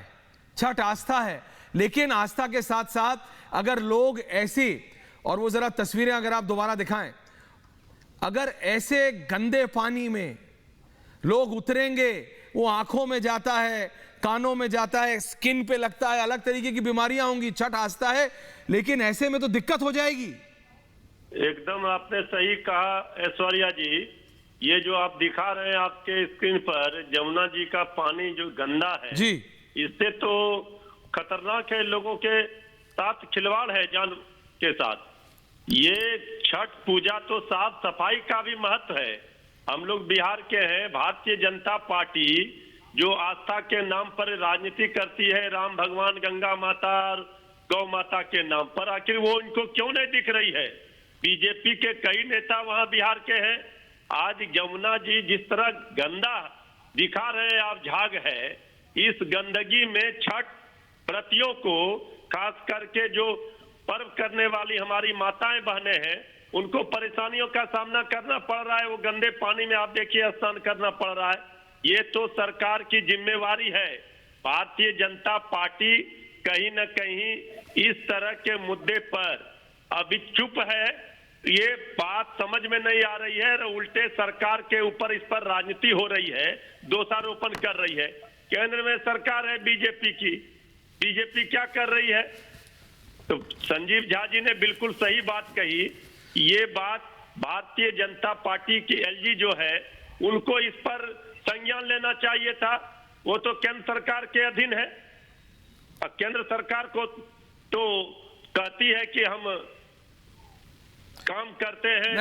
Speaker 1: छठ आस्था है, लेकिन आस्था के साथ साथ अगर लोग ऐसी, और वो जरा तस्वीरें अगर आप दोबारा दिखाएं, अगर ऐसे गंदे पानी में लोग उतरेंगे, वो आंखों में जाता है, कानों में जाता है, स्किन पे लगता है, अलग तरीके की बीमारियां होंगी। छठ आस्था है, लेकिन ऐसे में तो दिक्कत हो जाएगी।
Speaker 9: एकदम आपने सही कहा ऐश्वर्या जी। ये जो आप दिखा रहे हैं आपके स्क्रीन पर, जमुना जी का पानी जो गंदा है
Speaker 1: जी,
Speaker 9: इससे तो खतरनाक है, लोगों के साथ खिलवाड़ है, जान के साथ। ये छठ पूजा तो साफ सफाई का भी महत्व है। हम लोग बिहार के हैं, भारतीय जनता पार्टी जो आस्था के नाम पर राजनीति करती है, राम भगवान, गंगा माता और गौ माता के नाम पर, आखिर वो इनको क्यों नहीं दिख रही है? बीजेपी के कई नेता वहां बिहार के हैं। आज यमुना जी जिस तरह गंदा दिखा रहे हैं, आप झाग है, इस गंदगी में छठ व्रतियों को, खास करके जो पर्व करने वाली हमारी माताएं बहनें हैं, उनको परेशानियों का सामना करना पड़ रहा है। वो गंदे पानी में आप देखिए स्नान करना पड़ रहा है। ये तो सरकार की जिम्मेवारी है। भारतीय जनता पार्टी कहीं न कहीं इस तरह के मुद्दे पर अभी चुप है। ये बात समझ में नहीं आ रही है, उल्टे सरकार के ऊपर इस पर राजनीति हो रही है, दोषारोपण कर रही है। केंद्र में सरकार है बीजेपी की, बीजेपी क्या कर रही है? तो संजीव झा जी ने बिल्कुल सही बात कही। ये बात भारतीय जनता पार्टी की एलजी जो है, उनको इस पर संज्ञान लेना चाहिए था। वो तो केंद्र सरकार के अधीन है। केंद्र सरकार को तो कहती है कि हम काम करते हैं।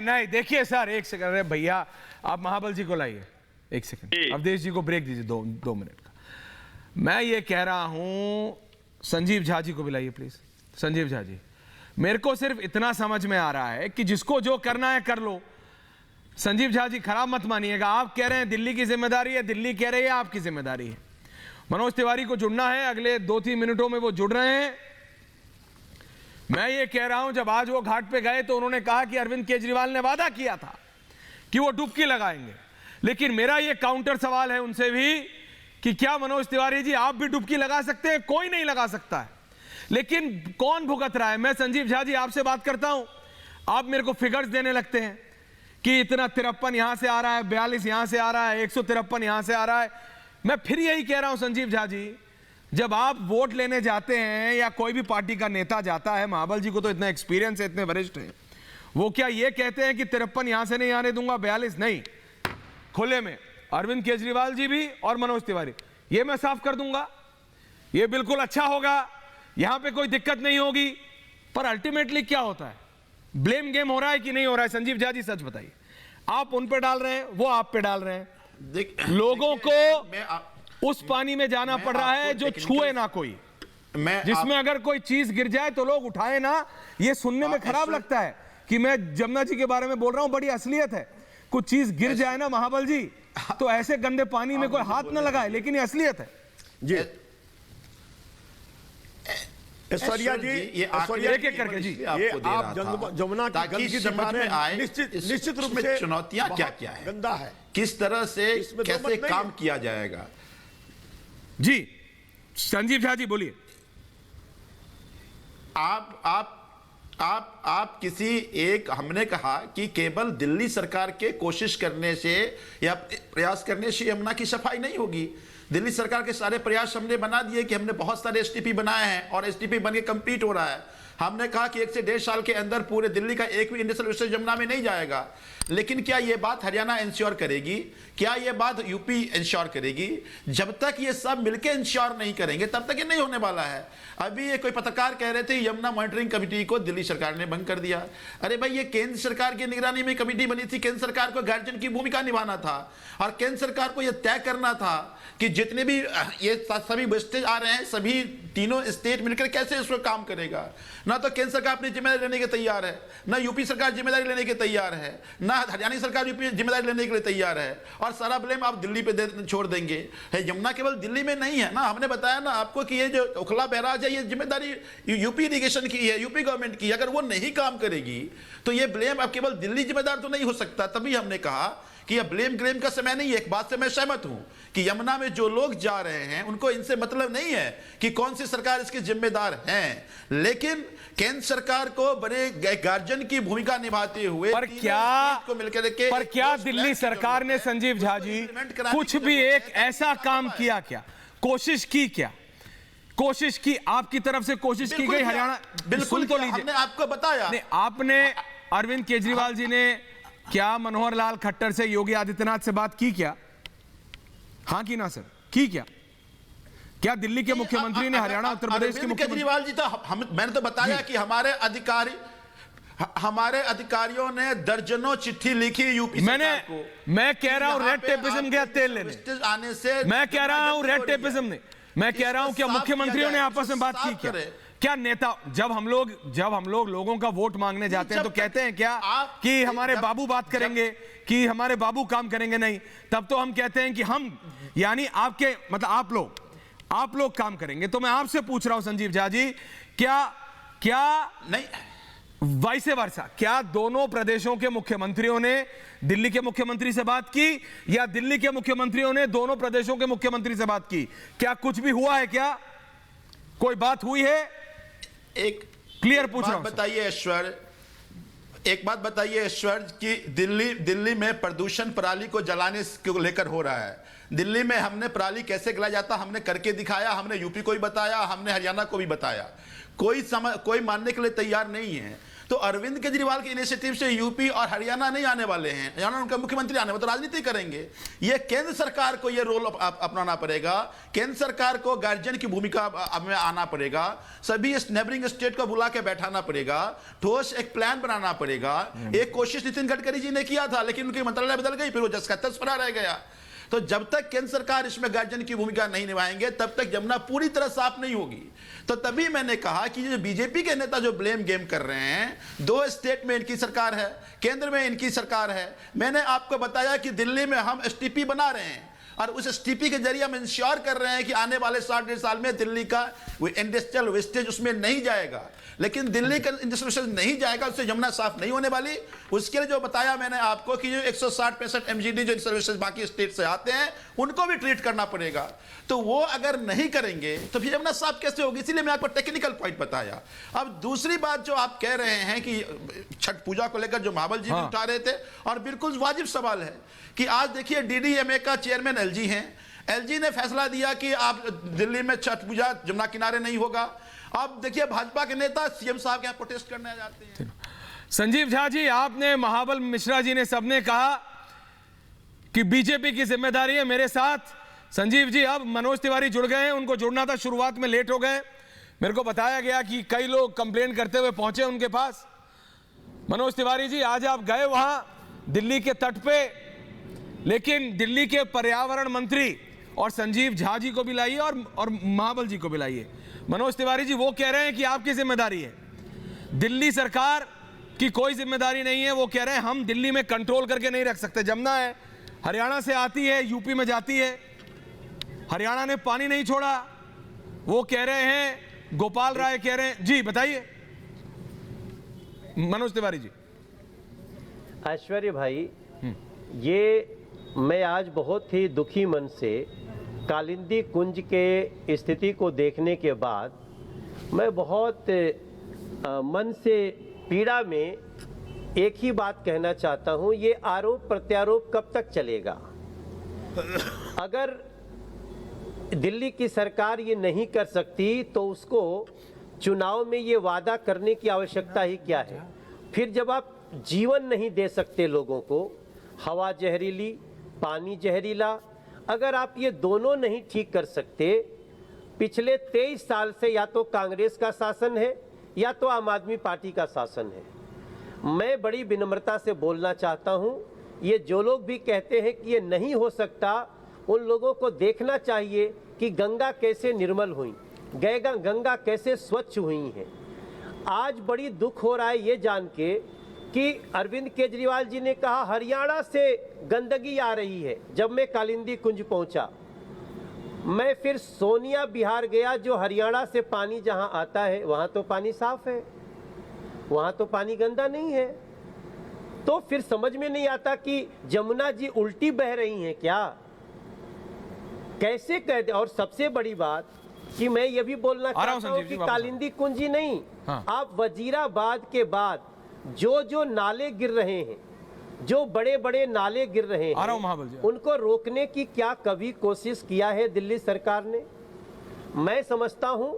Speaker 1: नहीं, देखिए सर, एक सेकंड, अरे भैया आप महाबल जी को लाइए, एक सेकंड, अवधेश जी को ब्रेक दीजिए दो मिनट का। मैं ये कह रहा हूं, संजीव झा जी को भी लाइए प्लीज। संजीव झा जी, मेरे को सिर्फ इतना समझ में आ रहा है कि जिसको जो करना है कर लो। संजीव झा जी खराब मत मानिएगा, आप कह रहे हैं दिल्ली की जिम्मेदारी है, दिल्ली कह रही है आपकी जिम्मेदारी है। मनोज तिवारी को जुड़ना है, अगले 2-3 मिनटों में वो जुड़ रहे हैं। मैं ये कह रहा हूं, जब आज वो घाट पे गए तो उन्होंने कहा कि अरविंद केजरीवाल ने वादा किया था कि वो डुबकी लगाएंगे, लेकिन मेरा ये काउंटर सवाल है उनसे भी कि क्या मनोज तिवारी जी आप भी डुबकी लगा सकते हैं? कोई नहीं लगा सकता है, लेकिन कौन भुगत रहा है? मैं संजीव झा जी आपसे बात करता हूं, आप मेरे को फिगर्स देने लगते हैं कि इतना 53 यहां से आ रहा है, 42 यहां से आ रहा है, 153 यहां से आ रहा है। मैं फिर यही कह रहा हूं संजीव झा जी, जब आप वोट लेने जाते हैं या कोई भी पार्टी का नेता जाता है, महाबल जी को तो इतना एक्सपीरियंस है, इतने वरिष्ठ हैं, वो क्या ये कहते हैं कि 53 यहां से नहीं आने दूंगा, 42 नहीं, खुले में अरविंद केजरीवाल जी भी और मनोज तिवारी, ये मैं साफ कर दूंगा, ये बिल्कुल अच्छा होगा, यहां पे कोई दिक्कत नहीं होगी। पर अल्टीमेटली क्या होता है? ब्लेम गेम हो रहा है कि नहीं हो रहा है? संजीव झा जी सच बताइए, आप उन पे डाल रहे हैं, वो आप पे डाल रहे हैं। लोगों को उस पानी में जाना पड़ रहा है जो छुए ना कोई, जिसमें अगर कोई चीज गिर जाए तो लोग उठाए ना। ये सुनने में खराब लगता है कि मैं जमुना जी के बारे में बोल रहा हूं, बड़ी असलियत है। कुछ चीज गिर जाए ना महाबल जी, तो ऐसे गंदे पानी में कोई हाथ ना लगाए, लेकिन ये असलियत है
Speaker 6: जी। ऐश्वर्या जी, ये
Speaker 1: एक करके जी,
Speaker 6: ये आप जमुना की गंदगी दिखा रहे हैं, निश्चित रूप से
Speaker 5: चुनौतियां क्या है,
Speaker 6: गंदा है,
Speaker 5: किस तरह से कैसे काम किया जाएगा?
Speaker 1: जी संजीव झा जी बोलिए।
Speaker 5: आप किसी एक, हमने कहा कि केवल दिल्ली सरकार के कोशिश करने से या प्रयास करने से यमुना की सफाई नहीं होगी। दिल्ली सरकार के सारे प्रयास हमने बना दिए कि हमने बहुत सारे एसटीपी बनाए हैं और एसटीपी बन के कंप्लीट हो रहा है। हमने कहा कि 1 से 1.5 साल के अंदर पूरे दिल्ली का एक भी इंडस्ट्रियल वेस्टेज यमुना में नहीं जाएगा। लेकिन क्या यह बात हरियाणा इंश्योर करेगी? क्या यह बात यूपी इंश्योर करेगी? जब तक ये सब मिलकर इंश्योर नहीं करेंगे तब तक ये नहीं होने वाला है। अभी ये कोई पत्रकार कह रहे थे यमुना मॉनिटरिंग कमेटी को दिल्ली सरकार ने भंग कर दिया। अरे भाई, ये केंद्र सरकार की निगरानी में कमेटी बनी थी, केंद्र सरकार को गार्जियन की भूमिका निभाना था और केंद्र सरकार को यह तय करना था कि जितने भी ये सभी वेस्टेज आ रहे हैं, सभी तीनों स्टेट मिलकर कैसे इसको काम करेगा। ना तो केंद्र सरकार अपनी जिम्मेदारी लेने के तैयार है, ना यूपी सरकार जिम्मेदारी लेने के तैयार है, ना हरियाणा सरकार यूपी जिम्मेदारी लेने के लिए तैयार है, और सारा ब्लेम आप दिल्ली पे छोड़ देंगे। है यमुना केवल दिल्ली में नहीं है ना, हमने बताया ना आपको कि ये जो उखला बैराज है, ये जिम्मेदारी यूपी इरिगेशन की है, यूपी गवर्नमेंट की। अगर वो नहीं काम करेगी तो ये ब्लेम अब केवल दिल्ली जिम्मेदार तो नहीं हो सकता। तभी हमने कहा कि यह ब्लेम ग्लेम का समय नहीं है। एक बात से मैं सहमत हूं कि यमुना में जो लोग जा रहे हैं उनको इनसे मतलब नहीं है कि कौन सी सरकार इसके जिम्मेदार हैं, लेकिन केंद्र सरकार को बड़े गार्जियन की भूमिका निभाते हुए
Speaker 1: पर क्या दिल्ली सरकार ने संजीव झा जी कुछ भी एक ऐसा काम किया? क्या कोशिश की? क्या कोशिश की आपकी तरफ से? कोशिश की गई हरियाणा?
Speaker 5: बिल्कुल तो लीजिए, आपको बताया
Speaker 1: आपने अरविंद केजरीवाल जी ने क्या मनोहर लाल खट्टर से, योगी आदित्यनाथ से बात की क्या? हाँ की ना सर? की क्या? क्या दिल्ली के मुख्यमंत्री ने हरियाणा उत्तर प्रदेश के
Speaker 5: अरविंद
Speaker 1: मुख्यमंत्री
Speaker 5: केजरीवाल जी तो मैंने तो बताया कि हमारे अधिकारियों ने दर्जनों चिट्ठी लिखी यूपी सरकार को।
Speaker 1: मैं कह रहा हूं रेड टेपिज्म गया तेल लेने
Speaker 5: आने से
Speaker 1: मैं कह रहा हूं रेड टेपिज्म ने मैं कह रहा हूं क्या मुख्यमंत्रियों ने आपस में बात की क्या नेता जब हम लोग लोगों का वोट मांगने जाते हैं तो कहते हैं क्या कि हमारे बाबू बात करेंगे कि हमारे बाबू काम करेंगे? नहीं, तब तो हम कहते हैं कि हम यानी आपके मतलब आप लोग काम करेंगे। तो मैं आपसे पूछ रहा हूं संजीव झा जी, क्या नहीं वाइस वर्सा, क्या दोनों प्रदेशों के मुख्यमंत्रियों ने दिल्ली के मुख्यमंत्री से बात की या दिल्ली के मुख्यमंत्रियों ने दोनों प्रदेशों के मुख्यमंत्री से बात की? क्या कुछ भी हुआ है? क्या कोई बात हुई है?
Speaker 5: एक
Speaker 1: क्लियर पूछ रहा हूं।
Speaker 5: बताइए ईश्वर, एक बात बताइए ईश्वर कि दिल्ली में प्रदूषण पराली को जलाने को लेकर हो रहा है। दिल्ली में हमने पराली कैसे जलाया जाता हमने करके दिखाया, हमने यूपी को भी बताया, हमने हरियाणा को भी बताया। कोई मानने के लिए तैयार नहीं है। तो अरविंद केजरीवाल के इनिशिएटिव से यूपी और हरियाणा नहीं आने वाले हैं, हरियाणा उनका मुख्यमंत्री आने वाले, तो राजनीति करेंगे। ये केंद्र सरकार को ये रोल अपनाना पड़ेगा, केंद्र सरकार को गार्जियन की भूमिका में आना पड़ेगा, सभी नेबरिंग स्टेट को बुला के बैठाना पड़ेगा, ठोस एक प्लान बनाना पड़ेगा। एक कोशिश नितिन गडकरी जी ने किया था लेकिन उनकी मंत्रालय बदल गई, फिर वो जस का तस पड़ा रह गया। तो जब तक केंद्र सरकार इसमें गार्जियन की भूमिका नहीं निभाएंगे तब तक जमुना पूरी तरह साफ नहीं होगी। तो तभी मैंने कहा कि जो बीजेपी के नेता जो ब्लेम गेम कर रहे हैं, 2 स्टेट में इनकी सरकार है, केंद्र में इनकी सरकार है। मैंने आपको बताया कि दिल्ली में हम एसटीपी बना रहे हैं और उस एसटीपी के जरिए हम इंश्योर कर रहे हैं कि आने वाले 60 साल में दिल्ली का इंडस्ट्रियल वेस्टेज उसमें नहीं जाएगा। लेकिन दिल्ली का इंडस्ट्रियल वेस्टेज नहीं जाएगा, उससे यमुना साफ नहीं होने वाली। उसके लिए जो बताया मैंने आपको कि जो 160-65 MGD जो सर्विसेज बाकी स्टेट से आते हैं उनको भी ट्रीट करना पड़ेगा। तो वो अगर नहीं करेंगे तो फिर यमुना साफ कैसे होगी? इसीलिए मैं आपको टेक्निकल पॉइंट बताया। अब दूसरी बात जो आप कह रहे हैं कि छठ पूजा को लेकर जो महाबल जी भी उठा रहे थे, और बिल्कुल वाजिब सवाल है कि आज देखिए DDMA का चेयरमैन LG हैं, LG ने फैसला दिया कि आप दिल्ली में छठ पूजा जमुना किनारे नहीं होगा। अब देखिए भाजपा के नेता CM साहब के यहाँ प्रोटेस्ट करने जाते हैं।
Speaker 1: संजीव झा जी, आपने, महाबल मिश्रा जी ने सबने कहा कि बीजेपी की जिम्मेदारी है मेरे साथ। संजीव जी, अब मनोज तिवारी जुड़ गए हैं, उनको जुड़ना था, शुरुआत में लेट हो गए। मेरे को बताया गया कि कई लोग कंप्लेन करते हुए पहुंचे उनके पास। मनोज तिवारी जी, आज आप गए वहां दिल्ली के तट पे, लेकिन दिल्ली के पर्यावरण मंत्री और संजीव झा जी को भी लाइए और महाबल जी को भी लाइए। मनोज तिवारी जी वो कह रहे हैं कि आपकी जिम्मेदारी है, दिल्ली सरकार की कोई जिम्मेदारी नहीं है। वो कह रहे हैं हम दिल्ली में कंट्रोल करके नहीं रख सकते। जमुना है, हरियाणा से आती है, यूपी में जाती है, हरियाणा ने पानी नहीं छोड़ा। वो कह रहे हैं, गोपाल राय कह रहे हैं। जी बताइए मनोज तिवारी जी।
Speaker 3: ऐश्वर्य भाई, ये मैं आज बहुत ही दुखी मन से कालिंदी कुंज के स्थिति को देखने के बाद मैं बहुत मन से पीड़ा में एक ही बात कहना चाहता हूं, ये आरोप प्रत्यारोप कब तक चलेगा? अगर दिल्ली की सरकार ये नहीं कर सकती तो उसको चुनाव में ये वादा करने की आवश्यकता ही क्या है? फिर जब आप जीवन नहीं दे सकते लोगों को, हवा जहरीली, पानी जहरीला, अगर आप ये दोनों नहीं ठीक कर सकते, पिछले 23 साल से या तो कांग्रेस का शासन है या तो आम आदमी पार्टी का शासन है। मैं बड़ी विनम्रता से बोलना चाहता हूं, ये जो लोग भी कहते हैं कि ये नहीं हो सकता, उन लोगों को देखना चाहिए कि गंगा कैसे निर्मल हुई, गंगा कैसे स्वच्छ हुई है। आज बड़ी दुख हो रहा है ये जान के कि अरविंद केजरीवाल जी ने कहा हरियाणा से गंदगी आ रही है। जब मैं कालिंदी कुंज पहुंचा, मैं फिर सोनिया बिहार गया, जो हरियाणा से पानी जहां आता है वहां तो पानी साफ है, वहां तो पानी गंदा नहीं है। तो फिर समझ में नहीं आता कि जमुना जी उल्टी बह रही हैं क्या? कैसे कह दे? और सबसे बड़ी बात कि मैं ये भी बोलना चाहता हूं कि कालिंदी कुंज ही नहीं, आप वजीराबाद के बाद जो नाले गिर रहे हैं, जो बड़े बड़े नाले गिर रहे हैं, उनको रोकने की क्या कभी कोशिश किया है दिल्ली सरकार ने? मैं समझता हूं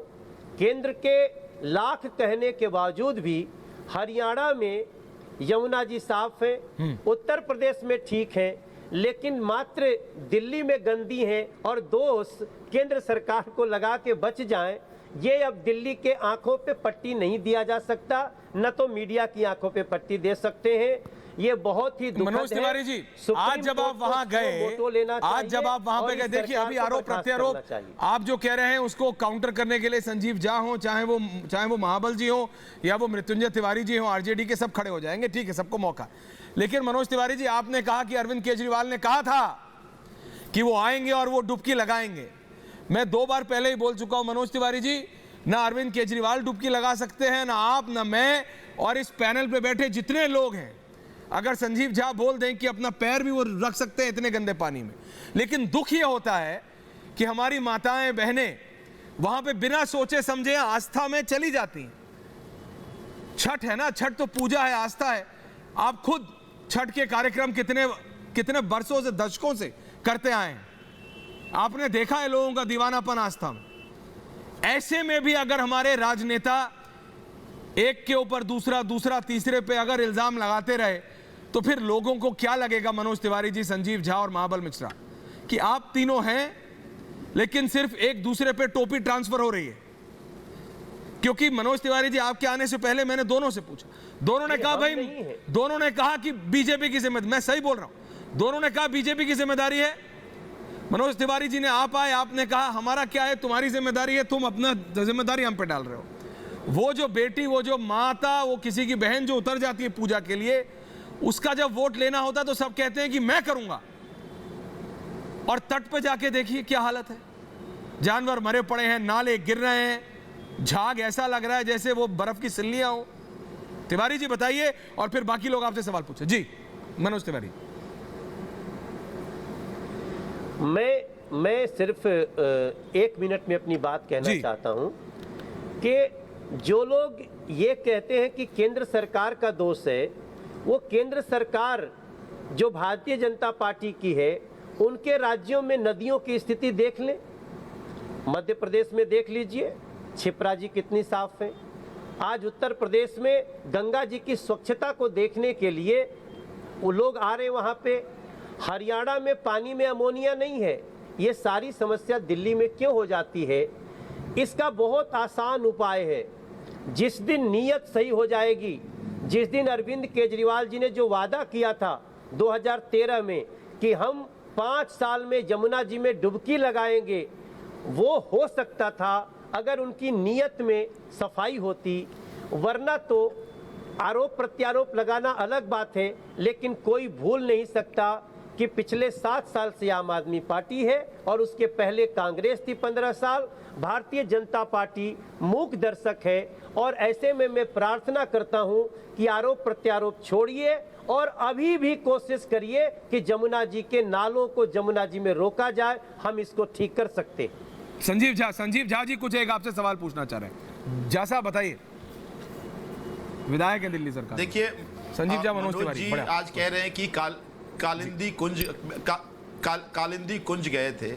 Speaker 3: केंद्र के लाख कहने के बावजूद भी हरियाणा में यमुना जी साफ है, उत्तर प्रदेश में ठीक है, लेकिन मात्र दिल्ली में गंदी हैं और दोष केंद्र सरकार को लगा के बच जाएं, ये अब दिल्ली के आंखों पे पट्टी नहीं दिया जा सकता, न तो मीडिया की आंखों पे पट्टी दे सकते हैं। ये बहुत ही दुखद है।
Speaker 1: मनोज तिवारी जी, आज जब आप वहां गए, आज जब आप वहां पे गए, देखिए अभी आरोप प्रत्यारोप आप जो कह रहे हैं उसको काउंटर करने के लिए संजीव झा हो, चाहे वो महाबल जी हो या वो मृत्युंजय तिवारी जी हो, आरजेडी के सब खड़े हो जाएंगे, ठीक है, सबको मौका। लेकिन मनोज तिवारी जी, आपने कहा कि अरविंद केजरीवाल ने कहा था कि वो आएंगे और वो डुबकी लगाएंगे। मैं 2 बार पहले ही बोल चुका हूं मनोज तिवारी जी, ना अरविंद केजरीवाल डुबकी लगा सकते हैं, ना आप, ना मैं, और इस पैनल पे बैठे जितने लोग हैं। अगर संजीव झा बोल दें कि अपना पैर भी वो रख सकते हैं इतने गंदे पानी में। लेकिन दुख ये होता है कि हमारी माताएं बहनें वहां पे बिना सोचे समझे आस्था में चली जाती हैं। छठ है ना, छठ तो पूजा है, आस्था है। आप खुद छठ के कार्यक्रम कितने बरसों से, दशकों से करते आए हैं, आपने देखा है लोगों का दीवानापन आस्था में। ऐसे में भी अगर हमारे राजनेता एक के ऊपर दूसरा तीसरे पे अगर इल्जाम लगाते रहे तो फिर लोगों को क्या लगेगा, मनोज तिवारी जी, संजीव झा और महाबल मिश्रा, कि आप तीनों हैं लेकिन सिर्फ एक दूसरे पे टोपी ट्रांसफर हो रही है। क्योंकि मनोज तिवारी जी, आपके आने से पहले मैंने दोनों से पूछा, दोनों ने कहा भाई, दोनों ने कहा कि बीजेपी की जिम्मेदारी, मैं सही बोल रहा हूं, दोनों ने कहा बीजेपी की जिम्मेदारी है। मनोज तिवारी जी ने आप आए, आपने कहा हमारा क्या है, तुम्हारी जिम्मेदारी है, तुम अपना जिम्मेदारी हम पे डाल रहे हो। वो जो बेटी, वो जो माता, वो किसी की बहन जो उतर जाती है पूजा के लिए, उसका जब वोट लेना होता तो सब कहते हैं कि मैं करूंगा, और तट पे जाके देखिए क्या हालत है, जानवर मरे पड़े हैं, नाले गिर रहे हैं, झाग ऐसा लग रहा है जैसे वो बर्फ की सिल्लियां हो। तिवारी जी बताइए, और फिर बाकी लोग आपसे सवाल पूछे। जी मनोज तिवारी।
Speaker 3: मैं सिर्फ 1 मिनट में अपनी बात कहना चाहता हूं कि जो लोग ये कहते हैं कि केंद्र सरकार का दोष है, वो केंद्र सरकार जो भारतीय जनता पार्टी की है, उनके राज्यों में नदियों की स्थिति देख लें। मध्य प्रदेश में देख लीजिए, क्षिप्रा जी कितनी साफ है। आज उत्तर प्रदेश में गंगा जी की स्वच्छता को देखने के लिए वो लोग आ रहे वहाँ पे। हरियाणा में पानी में अमोनिया नहीं है। ये सारी समस्या दिल्ली में क्यों हो जाती है? इसका बहुत आसान उपाय है। जिस दिन नीयत सही हो जाएगी, जिस दिन अरविंद केजरीवाल जी ने जो वादा किया था 2013 में कि हम 5 साल में जमुना जी में डुबकी लगाएंगे, वो हो सकता था अगर उनकी नीयत में सफाई होती। वरना तो आरोप प्रत्यारोप लगाना अलग बात है, लेकिन कोई भूल नहीं सकता कि पिछले 7 साल से आम आदमी पार्टी है और उसके पहले कांग्रेस थी 15 साल। भारतीय जनता पार्टी मूक दर्शक है, और ऐसे में मैं प्रार्थना करता हूं कि आरोप प्रत्यारोप छोड़िए और अभी भी कोशिश करिए कि जमुना जी के नालों को जमुना जी में रोका जाए। हम इसको ठीक कर सकते हैं।
Speaker 1: संजीव झा जी कुछ एक आपसे सवाल पूछना चाह रहे हैं। झा साहब बताइए, विधायक है दिल्ली सरकार।
Speaker 5: देखिए
Speaker 1: संजीव झा, मनोज तिवारी
Speaker 5: आज कह रहे हैं कि कालिंदी कुंज गए थे।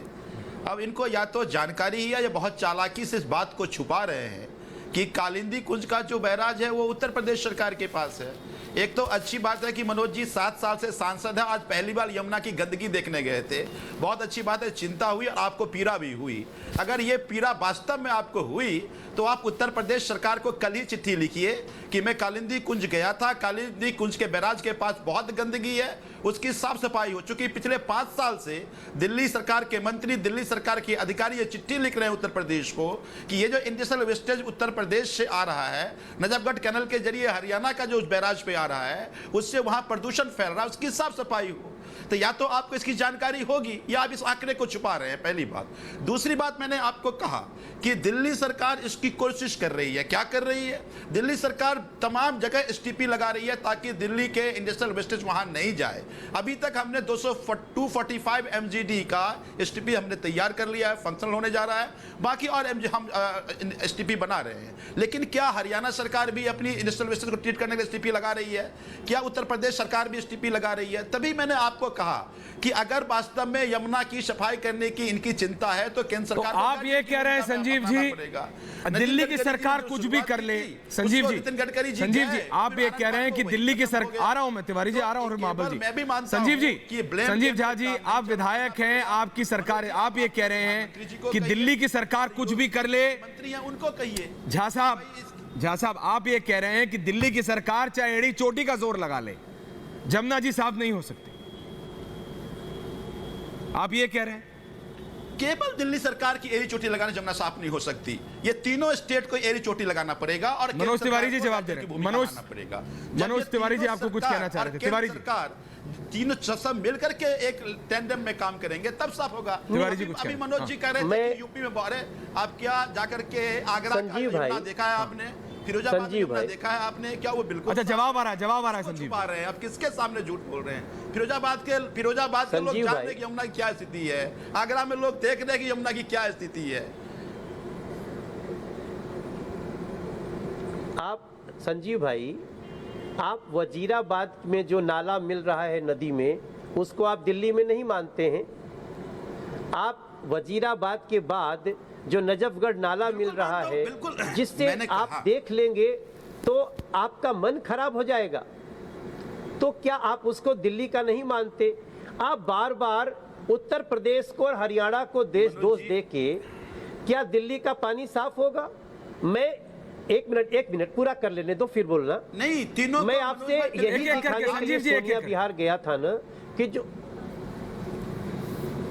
Speaker 5: अब इनको या तो जानकारी है या बहुत चालाकी से इस बात को छुपा रहे हैं कि कालिंदी कुंज का जो बैराज है वो उत्तर प्रदेश सरकार के पास है। एक तो अच्छी बात है कि मनोज जी 7 साल से सांसद है, आज पहली बार यमुना की गंदगी देखने गए थे। बहुत अच्छी बात है, चिंता हुई और आपको पीड़ा भी हुई। अगर ये पीड़ा वास्तव में आपको हुई तो आप उत्तर प्रदेश सरकार को कल ही चिट्ठी लिखिए कि मैं कालिंदी कुंज गया था, कालिंदी कुंज के बैराज के पास बहुत गंदगी है, उसकी साफ सफाई हो चुकी। पिछले 5 साल से दिल्ली सरकार के मंत्री, दिल्ली सरकार के अधिकारी ये चिट्ठी लिख रहे हैं उत्तर प्रदेश को कि ये जो इंडस्ट्रियल वेस्टेज उत्तर प्रदेश से आ रहा है, नजफगढ़ कैनल के जरिए हरियाणा का जो बैराज पे आ रहा है, उससे वहां प्रदूषण फैल रहा है, उसकी साफ सफाई हो। तो या तो आपको इसकी जानकारी होगी या आप इस आंकड़े को छुपा रहे हैं, पहली बात। दूसरी बात, मैंने आपको कहा कि दिल्ली सरकार इसकी कोशिश कर रही है। क्या कर रही है? दिल्ली सरकार तमाम जगह एसटीपी लगा रही है ताकि दिल्ली के इंडस्ट्रियल वेस्टेज वहां नहीं जाए। अभी तक हमने 245 MGD का एसटीपी हमने तैयार कर लिया है, फंक्शनल होने जा रहा है। बाकी और हम एसटीपी बना रहे हैं। लेकिन क्या हरियाणा सरकार भी अपनी इंडस्ट्रियल वेस्टेज को ट्रीट करने के लिए एसटीपी लगा रही है? क्या उत्तर प्रदेश सरकार भी एसटीपी लगा रही है? तभी मैंने आपको आपको कहा कि अगर वास्तव में यमुना की सफाई करने की इनकी चिंता है तो केंद्र
Speaker 1: तो
Speaker 5: सरकार
Speaker 1: आप ये कह रहे हैं संजीव जी, दिल्ली की सरकार कुछ भी कर ले। संजीव जी, संजीव जी, आप ये कह रहे हैं कि दिल्ली की सरकार, आ रहा हूं मैं, तिवारी जी आ रहा हूं, महाबल जी, संजीव जी, संजीव झा जी, आप विधायक हैं, आपकी सरकार है, आप ये कह रहे हैं कि दिल्ली की सरकार कुछ भी कर ले।
Speaker 5: मंत्री हैं उनको कहिए।
Speaker 1: झा साहब आप ये कह रहे हैं कि दिल्ली की सरकार चाहे एड़ी चोटी का जोर लगा ले, जमुना जी साफ नहीं हो सकते, आप ये कह रहे हैं?
Speaker 5: केवल दिल्ली सरकार की एड़ी चोटी लगाने जमुना साफ नहीं हो सकती, ये तीनों स्टेट को एड़ी चोटी लगाना पड़ेगा। और
Speaker 1: मनोज तिवारी जी जवाब दे रहे हैं। मनोज तिवारी जी आपको कुछ कहना चाह रहे थे। तिवारी जी,
Speaker 5: सरकार तीनों सब मिलकर के एक टेंडम में काम करेंगे तब साफ होगा।
Speaker 1: तिवारी जी कुछ
Speaker 5: अभी मनोज जी कह रहे थे कि यूपी में बारे आप क्या जाकर के आगरा का देखा है आपने, फिरोजाबाद में देखा है आपने क्या? वो बिल्कुल
Speaker 1: अच्छा, जवाब आ रहा है संजीव।
Speaker 5: छुपा रहे हैं, अब किसके सामने झूठ बोल रहे हैं? फिरोजाबाद के लोग जानते हैं कि यमुना की क्या स्थिति है, आगरा में लोग देख रहे हैं कि यमुना की क्या स्थिति है।
Speaker 3: आप संजीव भाई, आप वजीराबाद में जो नाला मिल रहा है नदी में, उसको आप दिल्ली में नहीं मानते हैं। आप वजीराबाद के बाद जो नजफगढ़ नाला मिल रहा है, जिससे आप देख लेंगे तो आपका मन खराब हो जाएगा। तो क्या आप उसको दिल्ली का नहीं मानते? आप बार बार उत्तर प्रदेश को और हरियाणा को दोष दे के क्या दिल्ली का पानी साफ होगा? मैं एक मिनट पूरा कर लेने दो, फिर बोलना।
Speaker 5: नहीं, तीनों
Speaker 3: मैं आपसे यही दिखाने के लिए सोनिया बिहार गया था ना कि जो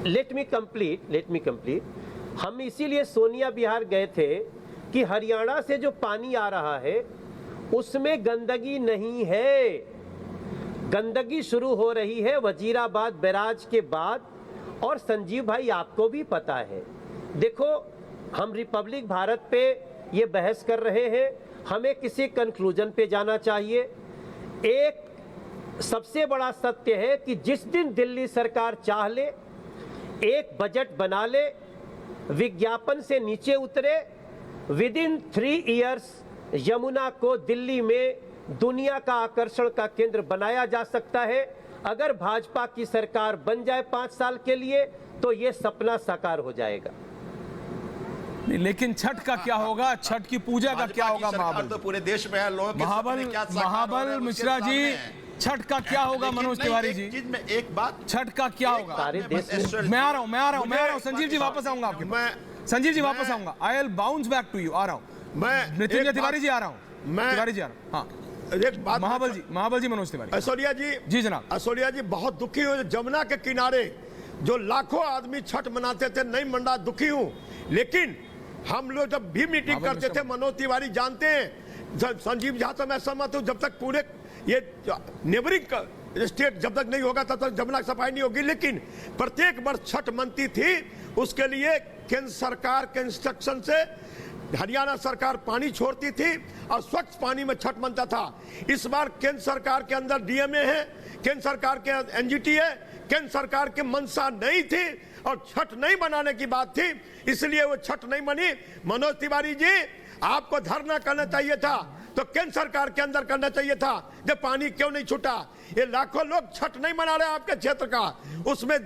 Speaker 3: लेट मी कंप्लीट। हम इसीलिए सोनिया बिहार गए थे कि हरियाणा से जो पानी आ रहा है उसमें गंदगी नहीं है। गंदगी शुरू हो रही है वजीराबाद बैराज के बाद। और संजीव भाई, आपको भी पता है, देखो हम रिपब्लिक भारत पे ये बहस कर रहे हैं, हमें किसी कंक्लूजन पे जाना चाहिए। एक सबसे बड़ा सत्य है कि जिस दिन दिल्ली सरकार चाह ले, एक बजट बना ले, विज्ञापन से नीचे उतरे, विद इन 3 इयर्स यमुना को दिल्ली में दुनिया का आकर्षण का केंद्र बनाया जा सकता है। अगर भाजपा की सरकार बन जाए 5 साल के लिए तो यह सपना साकार हो जाएगा।
Speaker 1: लेकिन छठ का क्या होगा? छठ की पूजा का क्या होगा? महाबल
Speaker 5: तो पूरे देश में है, लोग
Speaker 1: महाबल मिश्रा जी, छठ का क्या होगा? मनोज तिवारी जी,
Speaker 5: चीज में एक बात,
Speaker 1: छठ का क्या होगा? मैं आ रहा हूँ संजीव जी, वापस आऊंगा आपके पास। संजीव जी वापस आऊंगा, I will bounce back to you. आ रहा हूँ मैं, मृत्युंजय तिवारी जी आ रहा हूँ, तिवारी जी आ रहा हूँ। हाँ,
Speaker 6: एक बात,
Speaker 1: महाबल जी मनोज तिवारी।
Speaker 6: असोलिया जी जनाब, असोलिया जी बहुत दुखी हूँ। जमुना के किनारे जो लाखों आदमी छठ मनाते थे, नहीं मंडा, दुखी हूँ। लेकिन हम लोग जब भी मीटिंग करते थे, मनोज तिवारी जानते हैं, संजीव झा से मैं सहमत हूँ, जब तक पूरे ये नेबरिंग स्टेट जब तक नहीं होगा तब तक जमुना सफाई नहीं होगी। लेकिन प्रत्येक वर्ष छठ मनती थी, उसके लिए केंद्र सरकार के इंस्ट्रक्शन से हरियाणा सरकार पानी छोड़ती थी और स्वच्छ पानी में छठ मनता था। इस बार केंद्र सरकार के अंदर डीएमए है, केंद्र सरकार के एनजीटी है, केंद्र सरकार की मंशा नहीं थी और छठ नहीं बनाने की बात थी, इसलिए वो छठ नहीं बनी। मनोज तिवारी जी, आपको धरना करना चाहिए था, तो केंद्र सरकार के अंदर करना चाहिए था। जब पानी क्यों नहीं छूटा? ये लाखों लोग छठ नहीं मना रहे आपके क्षेत्र का, उसमें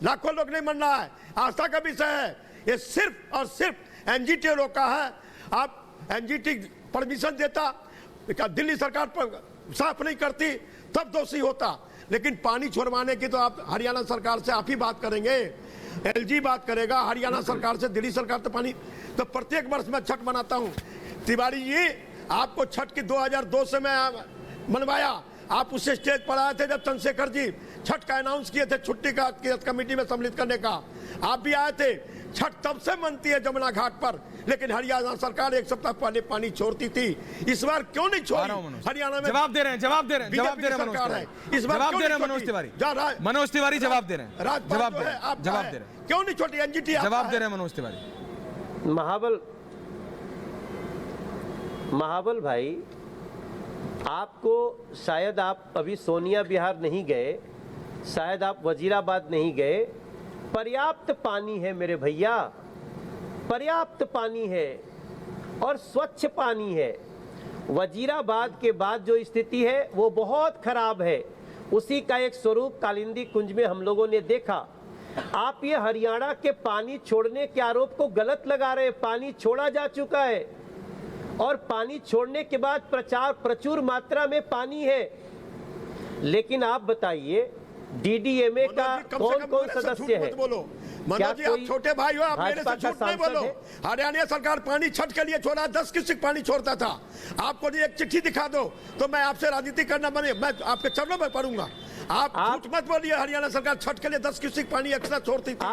Speaker 6: लाखों लोग नहीं मन रहा है, आस्था का विषय है। ये सिर्फ और सिर्फ एनजीटी रोका है। आप एनजीटी परमिशन देता, दिल्ली सरकार पर साफ नहीं करती, तब दोषी होता। लेकिन पानी छोड़वाने की तो आप हरियाणा सरकार से आप ही बात करेंगे, एलजी बात करेगा, हरियाणा सरकार से दिल्ली सरकार तो पानी। तो प्रत्येक वर्ष मैं छठ मनाता हूं। तिवारी जी, आपको छठ की 2002 से मैं मनवाया, आप उस स्टेज पर आए थे जब चंद्रशेखर जी छठ का अनाउंस किए थे, छुट्टी का कमेटी में सम्मिलित करने का, आप भी आए थे। छठ तब से मनती है जमुना घाट पर, लेकिन हरियाणा सरकार 1 सप्ताह पहले पानी छोड़ती थी। इस बार क्यों नहीं छोड़ी? हरियाणा में
Speaker 1: जवाब दे रहे हैं
Speaker 6: इस बार
Speaker 1: मनोज तिवारी, जवाब दे रहे हैं मनोज तिवारी, जवाब दे रहे हैं,
Speaker 6: क्यों नहीं छोटी? एनजीटी
Speaker 1: जवाब दे रहे हैं मनोज तिवारी।
Speaker 3: महाबल भाई, आपको शायद आप अभी सोनिया बिहार नहीं गए, शायद आप वजीराबाद नहीं गए। पर्याप्त पानी है मेरे भैया, पर्याप्त पानी है और स्वच्छ पानी है। वजीराबाद के बाद जो स्थिति है वो बहुत खराब है। उसी का एक स्वरूप कालिंदी कुंज में हम लोगों ने देखा। आप ये हरियाणा के पानी छोड़ने के आरोप को गलत लगा रहे हैं। पानी छोड़ा जा चुका है और पानी छोड़ने के बाद प्रचुर मात्रा में पानी है। लेकिन आप बताइए डीडीएमए का कौन कौन सदस्य है?
Speaker 6: मनोज जी, आप छोटे भाई हो, आप मेरे से झूठ नहीं बोलो। हरियाणा सरकार पानी छठ के लिए छोड़ा, 10 क्यूसेक पानी छोड़ता था। आपको एक चिट्ठी दिखा दो तो मैं आपसे राजनीति करना बने, मैं आपके चरणों में पढ़ूंगा। आप झूठ मत बोलिए। हरियाणा सरकार छठ के लिए 10 क्यूसेक पानी एक्स्ट्रा छोड़ती थी।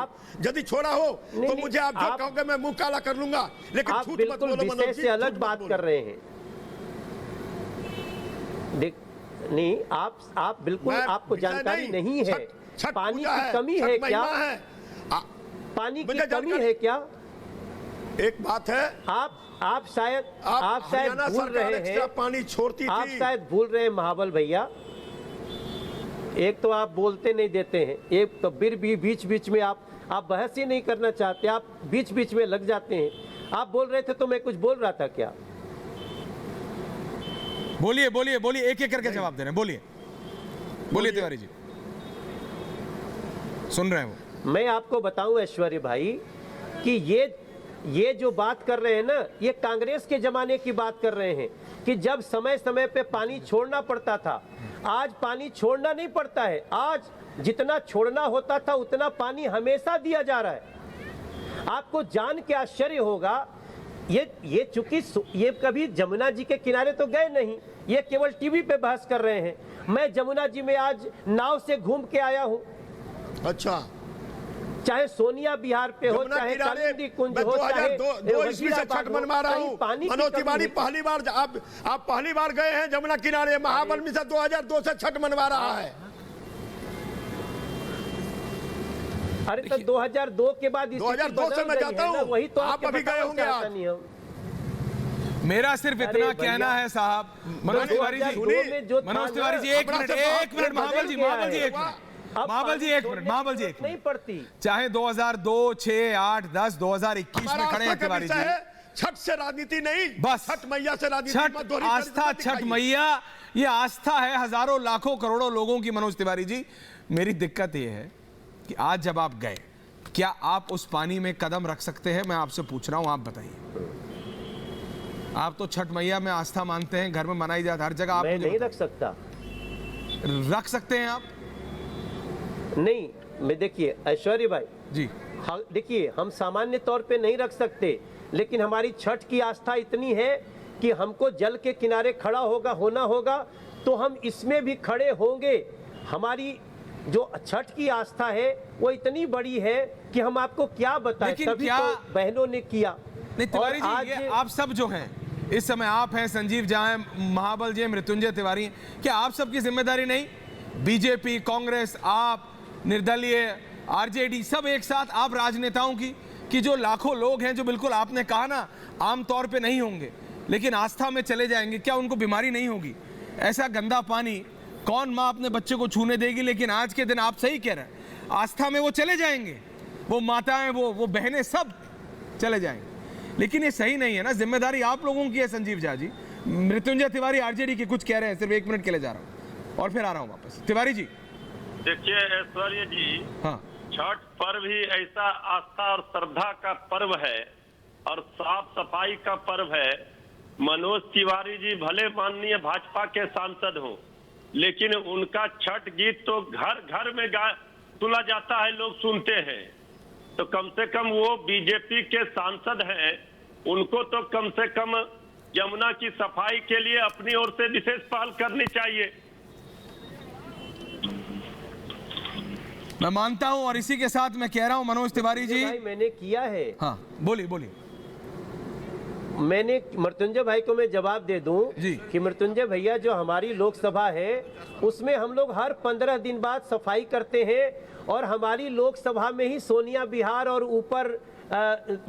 Speaker 6: यदि छोड़ा हो तो मुझे आप जो कहोगे मैं मुंह काला कर लूंगा, लेकिन झूठ मत बोलो। मनोज जी
Speaker 3: अलग बात कर रहे हैं। नहीं, आप बिल्कुल, आपको जानकारी नहीं है। पानी की कमी है क्या? पानी की कमी है क्या?
Speaker 6: एक बात है,
Speaker 3: आप शायद भूल रहे हैं,
Speaker 6: पानी छोड़ती थी।
Speaker 3: आप शायद भूल रहे हैं महाबल भैया। एक तो आप बोलते नहीं देते हैं, एक तो बीच बीच में आप बहस ही नहीं करना चाहते, आप बीच बीच में लग जाते हैं। आप बोल रहे थे तो मैं कुछ बोल रहा था क्या?
Speaker 1: बोलिए बोलिए बोलिए, एक एक करके जवाब दे रहे हैं। बोलिए बोलिए तिवारी जी, सुन रहे हैं वो।
Speaker 3: मैं आपको बताऊं ऐश्वर्य भाई कि ये जो बात कर रहे हैं ना, ये कांग्रेस के जमाने की बात कर रहे हैं कि जब समय समय पे पानी छोड़ना पड़ता था। आज पानी छोड़ना नहीं पड़ता है। आज जितना छोड़ना होता था उतना पानी हमेशा दिया जा रहा है। आपको जान के आश्चर्य होगा, ये चूंकि ये कभी जमुना जी के किनारे तो गए नहीं, ये केवल टीवी पे बहस कर रहे हैं। मैं जमुना जी में आज नाव से घूम के आया हूं।
Speaker 6: अच्छा,
Speaker 3: चाहे सोनिया बिहार पे हो, चाहे कालिंदी कुंज हो, चाहे
Speaker 6: 2002 से छठ मनवा रहा हूं। मनोज तिवारी पहली बार आप पहली बार गए हैं जमुना किनारे। महाबल मिश्र 2002 से छठ मनवा रहा है।
Speaker 3: अरे तो 2002 के बाद
Speaker 6: 2002 से मैं जाता हूं,
Speaker 3: वही तो
Speaker 6: आप अभी गए होंगे।
Speaker 1: मेरा सिर्फ इतना कहना है साहब, मनोज तिवारी जी, एक मिनट महाबल जी, एक मिनट
Speaker 3: नहीं पड़ती।
Speaker 1: चाहे 2002, 6, 8, 10, 2021 में खड़े हैं तिवारी जी।
Speaker 6: छठ से राजनीति नहीं,
Speaker 1: बस
Speaker 6: छठ मैया से राजनीति।
Speaker 1: छठ आस्था, छठ मैया, ये आस्था है हजारों लाखों करोड़ों लोगों की। मनोज तिवारी जी, मेरी दिक्कत ये है कि आज जब आप गए, क्या आप उस पानी में कदम रख सकते हैं? मैं आपसे पूछ रहा हूं, आप बताइए। आप तो छठ मैया में आस्था मानते हैं, घर में मनाई जाती है हर जगह। आप
Speaker 3: मैं नहीं रख सकता।
Speaker 1: रख सकते हैं आप?
Speaker 3: नहीं, मैं देखिए ऐश्वर्य भाई
Speaker 1: जी,
Speaker 3: देखिए हम सामान्य तौर पे नहीं रख सकते, लेकिन हमारी छठ की आस्था इतनी है कि हमको जल के किनारे खड़ा होना होगा तो हम इसमें भी खड़े होंगे। हमारी जो छठ की आस्था है वो इतनी बड़ी है कि हम आपको क्या बताएं। तभी तो बहनों ने किया।
Speaker 1: नहीं तिवारी जी, ये आप सब जो हैं इस समय, आप हैं, संजीव झा हैं, महाबल जी, मृत्युंजय तिवारी, क्या आप सबकी जिम्मेदारी नहीं? बीजेपी, कांग्रेस, आप, निर्दलीय, आरजेडी, सब एक साथ, आप राजनेताओं की, कि जो लाखों लोग हैं जो बिल्कुल आपने कहा ना आमतौर पे नहीं होंगे लेकिन आस्था में चले जाएंगे, क्या उनको बीमारी नहीं होगी? ऐसा गंदा पानी कौन माँ अपने बच्चे को छूने देगी? लेकिन आज के दिन आप सही कह रहे हैं, आस्था में वो चले जाएंगे, वो माताएं, वो बहनें सब चले जाएंगे। लेकिन ये सही नहीं है ना, जिम्मेदारी आप लोगों की है। संजीव झा जी, मृत्युंजय तिवारी आरजेडी के कुछ कह रहे हैं, सिर्फ 1 मिनट के लिए जा रहा हूँ और फिर आ रहा हूँ वापस। तिवारी जी
Speaker 9: देखिए ऐश्वर्य जी,
Speaker 1: हाँ,
Speaker 9: छठ पर्व ही ऐसा आस्था और श्रद्धा का पर्व है और साफ सफाई का पर्व है। मनोज तिवारी जी भले माननीय भाजपा के सांसद हों, लेकिन उनका छठ गीत तो घर घर में सुना जाता है, लोग सुनते हैं। तो कम से कम वो बीजेपी के सांसद हैं, उनको तो कम से कम यमुना की सफाई के लिए अपनी ओर से विशेष पहल करनी चाहिए।
Speaker 1: मैं मानता हूं और इसी के साथ मैं कह रहा हूं मनोज तिवारी जी,
Speaker 3: मैंने किया है।
Speaker 1: हाँ बोलिए बोलिए।
Speaker 3: मैंने मृत्युंजय भाई को मैं जवाब दे दूं कि मृत्युंजय भैया, जो हमारी लोकसभा है उसमें हम लोग हर 15 दिन बाद सफाई करते हैं और हमारी लोकसभा में ही सोनिया बिहार और ऊपर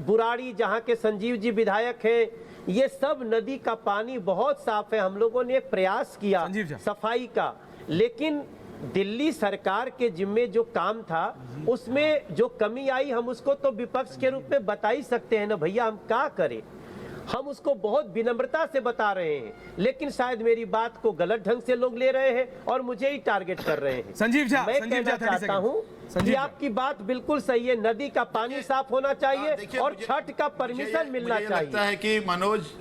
Speaker 3: बुराड़ी जहां के संजीव जी विधायक हैं, ये सब नदी का पानी बहुत साफ है। हम लोगों ने एक प्रयास किया सफाई का, लेकिन दिल्ली सरकार के जिम्मे जो काम था उसमें जो कमी आई, हम उसको तो विपक्ष के रूप में बता ही सकते हैं ना भैया, हम क्या करें। हम उसको बहुत विनम्रता से बता रहे हैं, लेकिन शायद मेरी बात को गलत ढंग से लोग ले रहे हैं और मुझे ही टारगेट कर रहे हैं।
Speaker 1: संजीव झा,
Speaker 3: मैं कहना चाहता हूं कि आपकी बात बिल्कुल सही है, नदी का पानी साफ होना चाहिए और छठ का परमिशन मिलना चाहिए।
Speaker 5: लगता है कि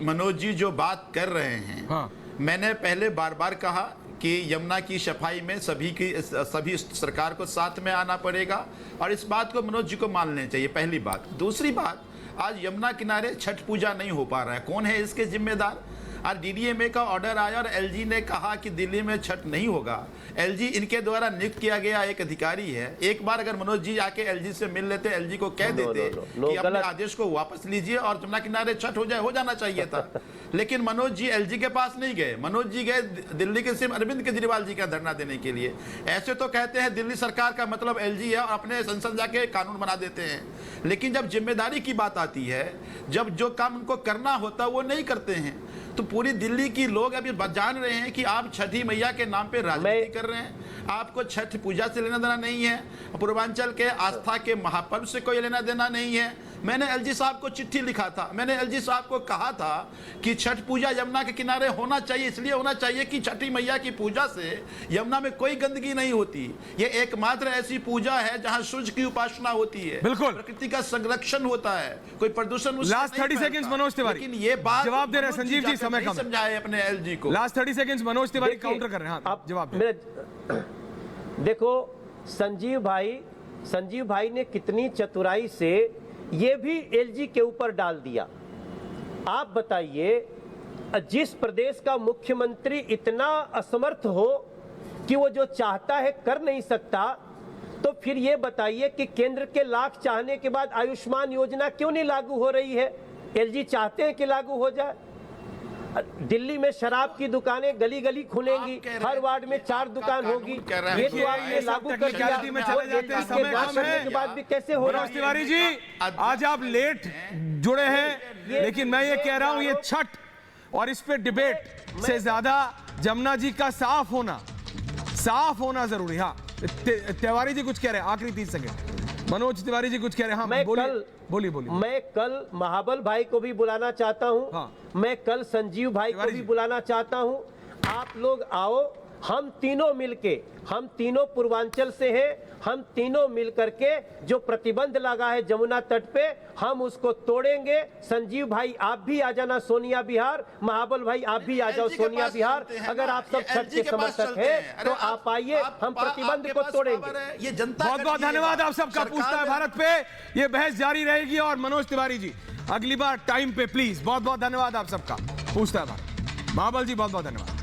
Speaker 5: मनोज जी जो बात कर रहे हैं,
Speaker 1: हाँ।
Speaker 5: मैंने पहले बार बार कहा कि यमुना की सफाई में सभी सरकार को साथ में आना पड़ेगा और इस बात को मनोज जी को मान लेना चाहिए, पहली बात। दूसरी बात, आज यमुना किनारे छठ पूजा नहीं हो पा रहा है, कौन है इसके जिम्मेदार? आज डीडीएमए का ऑर्डर आया और एलजी ने कहा कि दिल्ली में छठ नहीं होगा। एलजी इनके द्वारा नियुक्त किया गया एक अधिकारी है। एक बार अगर मनोज जी आके एलजी से मिल लेते, एलजी को कह देते कि अपने आदेश को वापस लीजिए और यमुना किनारे छठ हो जाना चाहिए था। लेकिन मनोज जी एलजी के पास नहीं गए, मनोज जी गए दिल्ली के सीएम अरविंद केजरीवाल जी का धरना देने के लिए। ऐसे तो कहते हैं दिल्ली सरकार का मतलब एलजी है और अपने संसद जाके कानून बना देते हैं, लेकिन जब जिम्मेदारी की बात आती है, जब जो काम उनको करना होता है वो नहीं करते हैं। तो पूरी दिल्ली की लोग अभी जान रहे हैं कि आप छठी मैया के नाम पे राजनीति कर रहे हैं, आपको छठ पूजा से लेना देना नहीं है, पूर्वांचल के आस्था के महापर्व से कोई लेना देना नहीं है। मैंने एलजी साहब को चिट्ठी लिखा था, मैंने एलजी साहब को कहा था कि छठ पूजा यमुना के किनारे होना चाहिए, इसलिए होना चाहिए कि छठी मैया की पूजा से यमुना में कोई गंदगी नहीं होती। ये एकमात्र ऐसी पूजा है जहां सूर्य की उपासना होती है,
Speaker 1: बिल्कुल
Speaker 5: प्रकृति का संरक्षण होता है, कोई प्रदूषण
Speaker 1: लास्ट 30 सेकंड्स मनोज तिवारी,
Speaker 5: लेकिन ये बात
Speaker 1: जवाब दे रहे हैं संजीव जी, समय कम
Speaker 5: समझाए अपने एलजी को।
Speaker 1: Last 30 seconds Manoj Tiwari counter कर रहे हैं, आप जवाब
Speaker 3: देखो संजीव भाई ने कितनी चतुराई से ये भी एलजी के ऊपर डाल दिया। आप बताइए, जिस प्रदेश का मुख्यमंत्री इतना असमर्थ हो कि वो जो चाहता है कर नहीं सकता, तो फिर ये बताइए कि केंद्र के लाख चाहने के बाद आयुष्मान योजना क्यों नहीं लागू हो रही है? एलजी चाहते हैं कि लागू हो जाए। दिल्ली में शराब की दुकानें गली गली खुलेंगी, हर वार्ड में 4 दुकान होगी, ये तो आपने लागू कर दिया।
Speaker 1: में चले जाते हैं, समय कम है,
Speaker 3: के बाद भी कैसे हो रहा है?
Speaker 1: तिवारी जी, आज आप लेट जुड़े हैं, लेकिन मैं ये कह रहा हूं, ये छठ और इस पे डिबेट से ज्यादा जमुना जी का साफ होना जरूरी। हाँ, तिवारी जी कुछ कह रहे हैं, आखिरी 30 सेकंड। मनोज तिवारी जी कुछ कह रहे हैं। हाँ, बोलिए। मैं
Speaker 3: कल महाबल भाई को भी बुलाना चाहता हूं।
Speaker 1: हाँ।
Speaker 3: मैं कल संजीव भाई को भी बुलाना चाहता हूं। आप लोग आओ, हम तीनों पूर्वांचल से हैं, हम तीनों मिलकर के जो प्रतिबंध लगा है जमुना तट पे, हम उसको तोड़ेंगे। संजीव भाई आप भी आ जाना सोनिया विहार, महाबल भाई आप भी आ जाओ सोनिया विहार। अगर आप सब छठ के समर्थक हैं तो आप आइए, हम प्रतिबंध को तोड़ेंगे।
Speaker 5: ये जनता
Speaker 1: बहुत बहुत धन्यवाद आप सबका। पूछता है भारत पे ये बहस जारी रहेगी। और मनोज तिवारी जी, अगली बार टाइम पे प्लीज। बहुत बहुत धन्यवाद आप सबका। पूछता है भारत, महाबल जी बहुत बहुत धन्यवाद।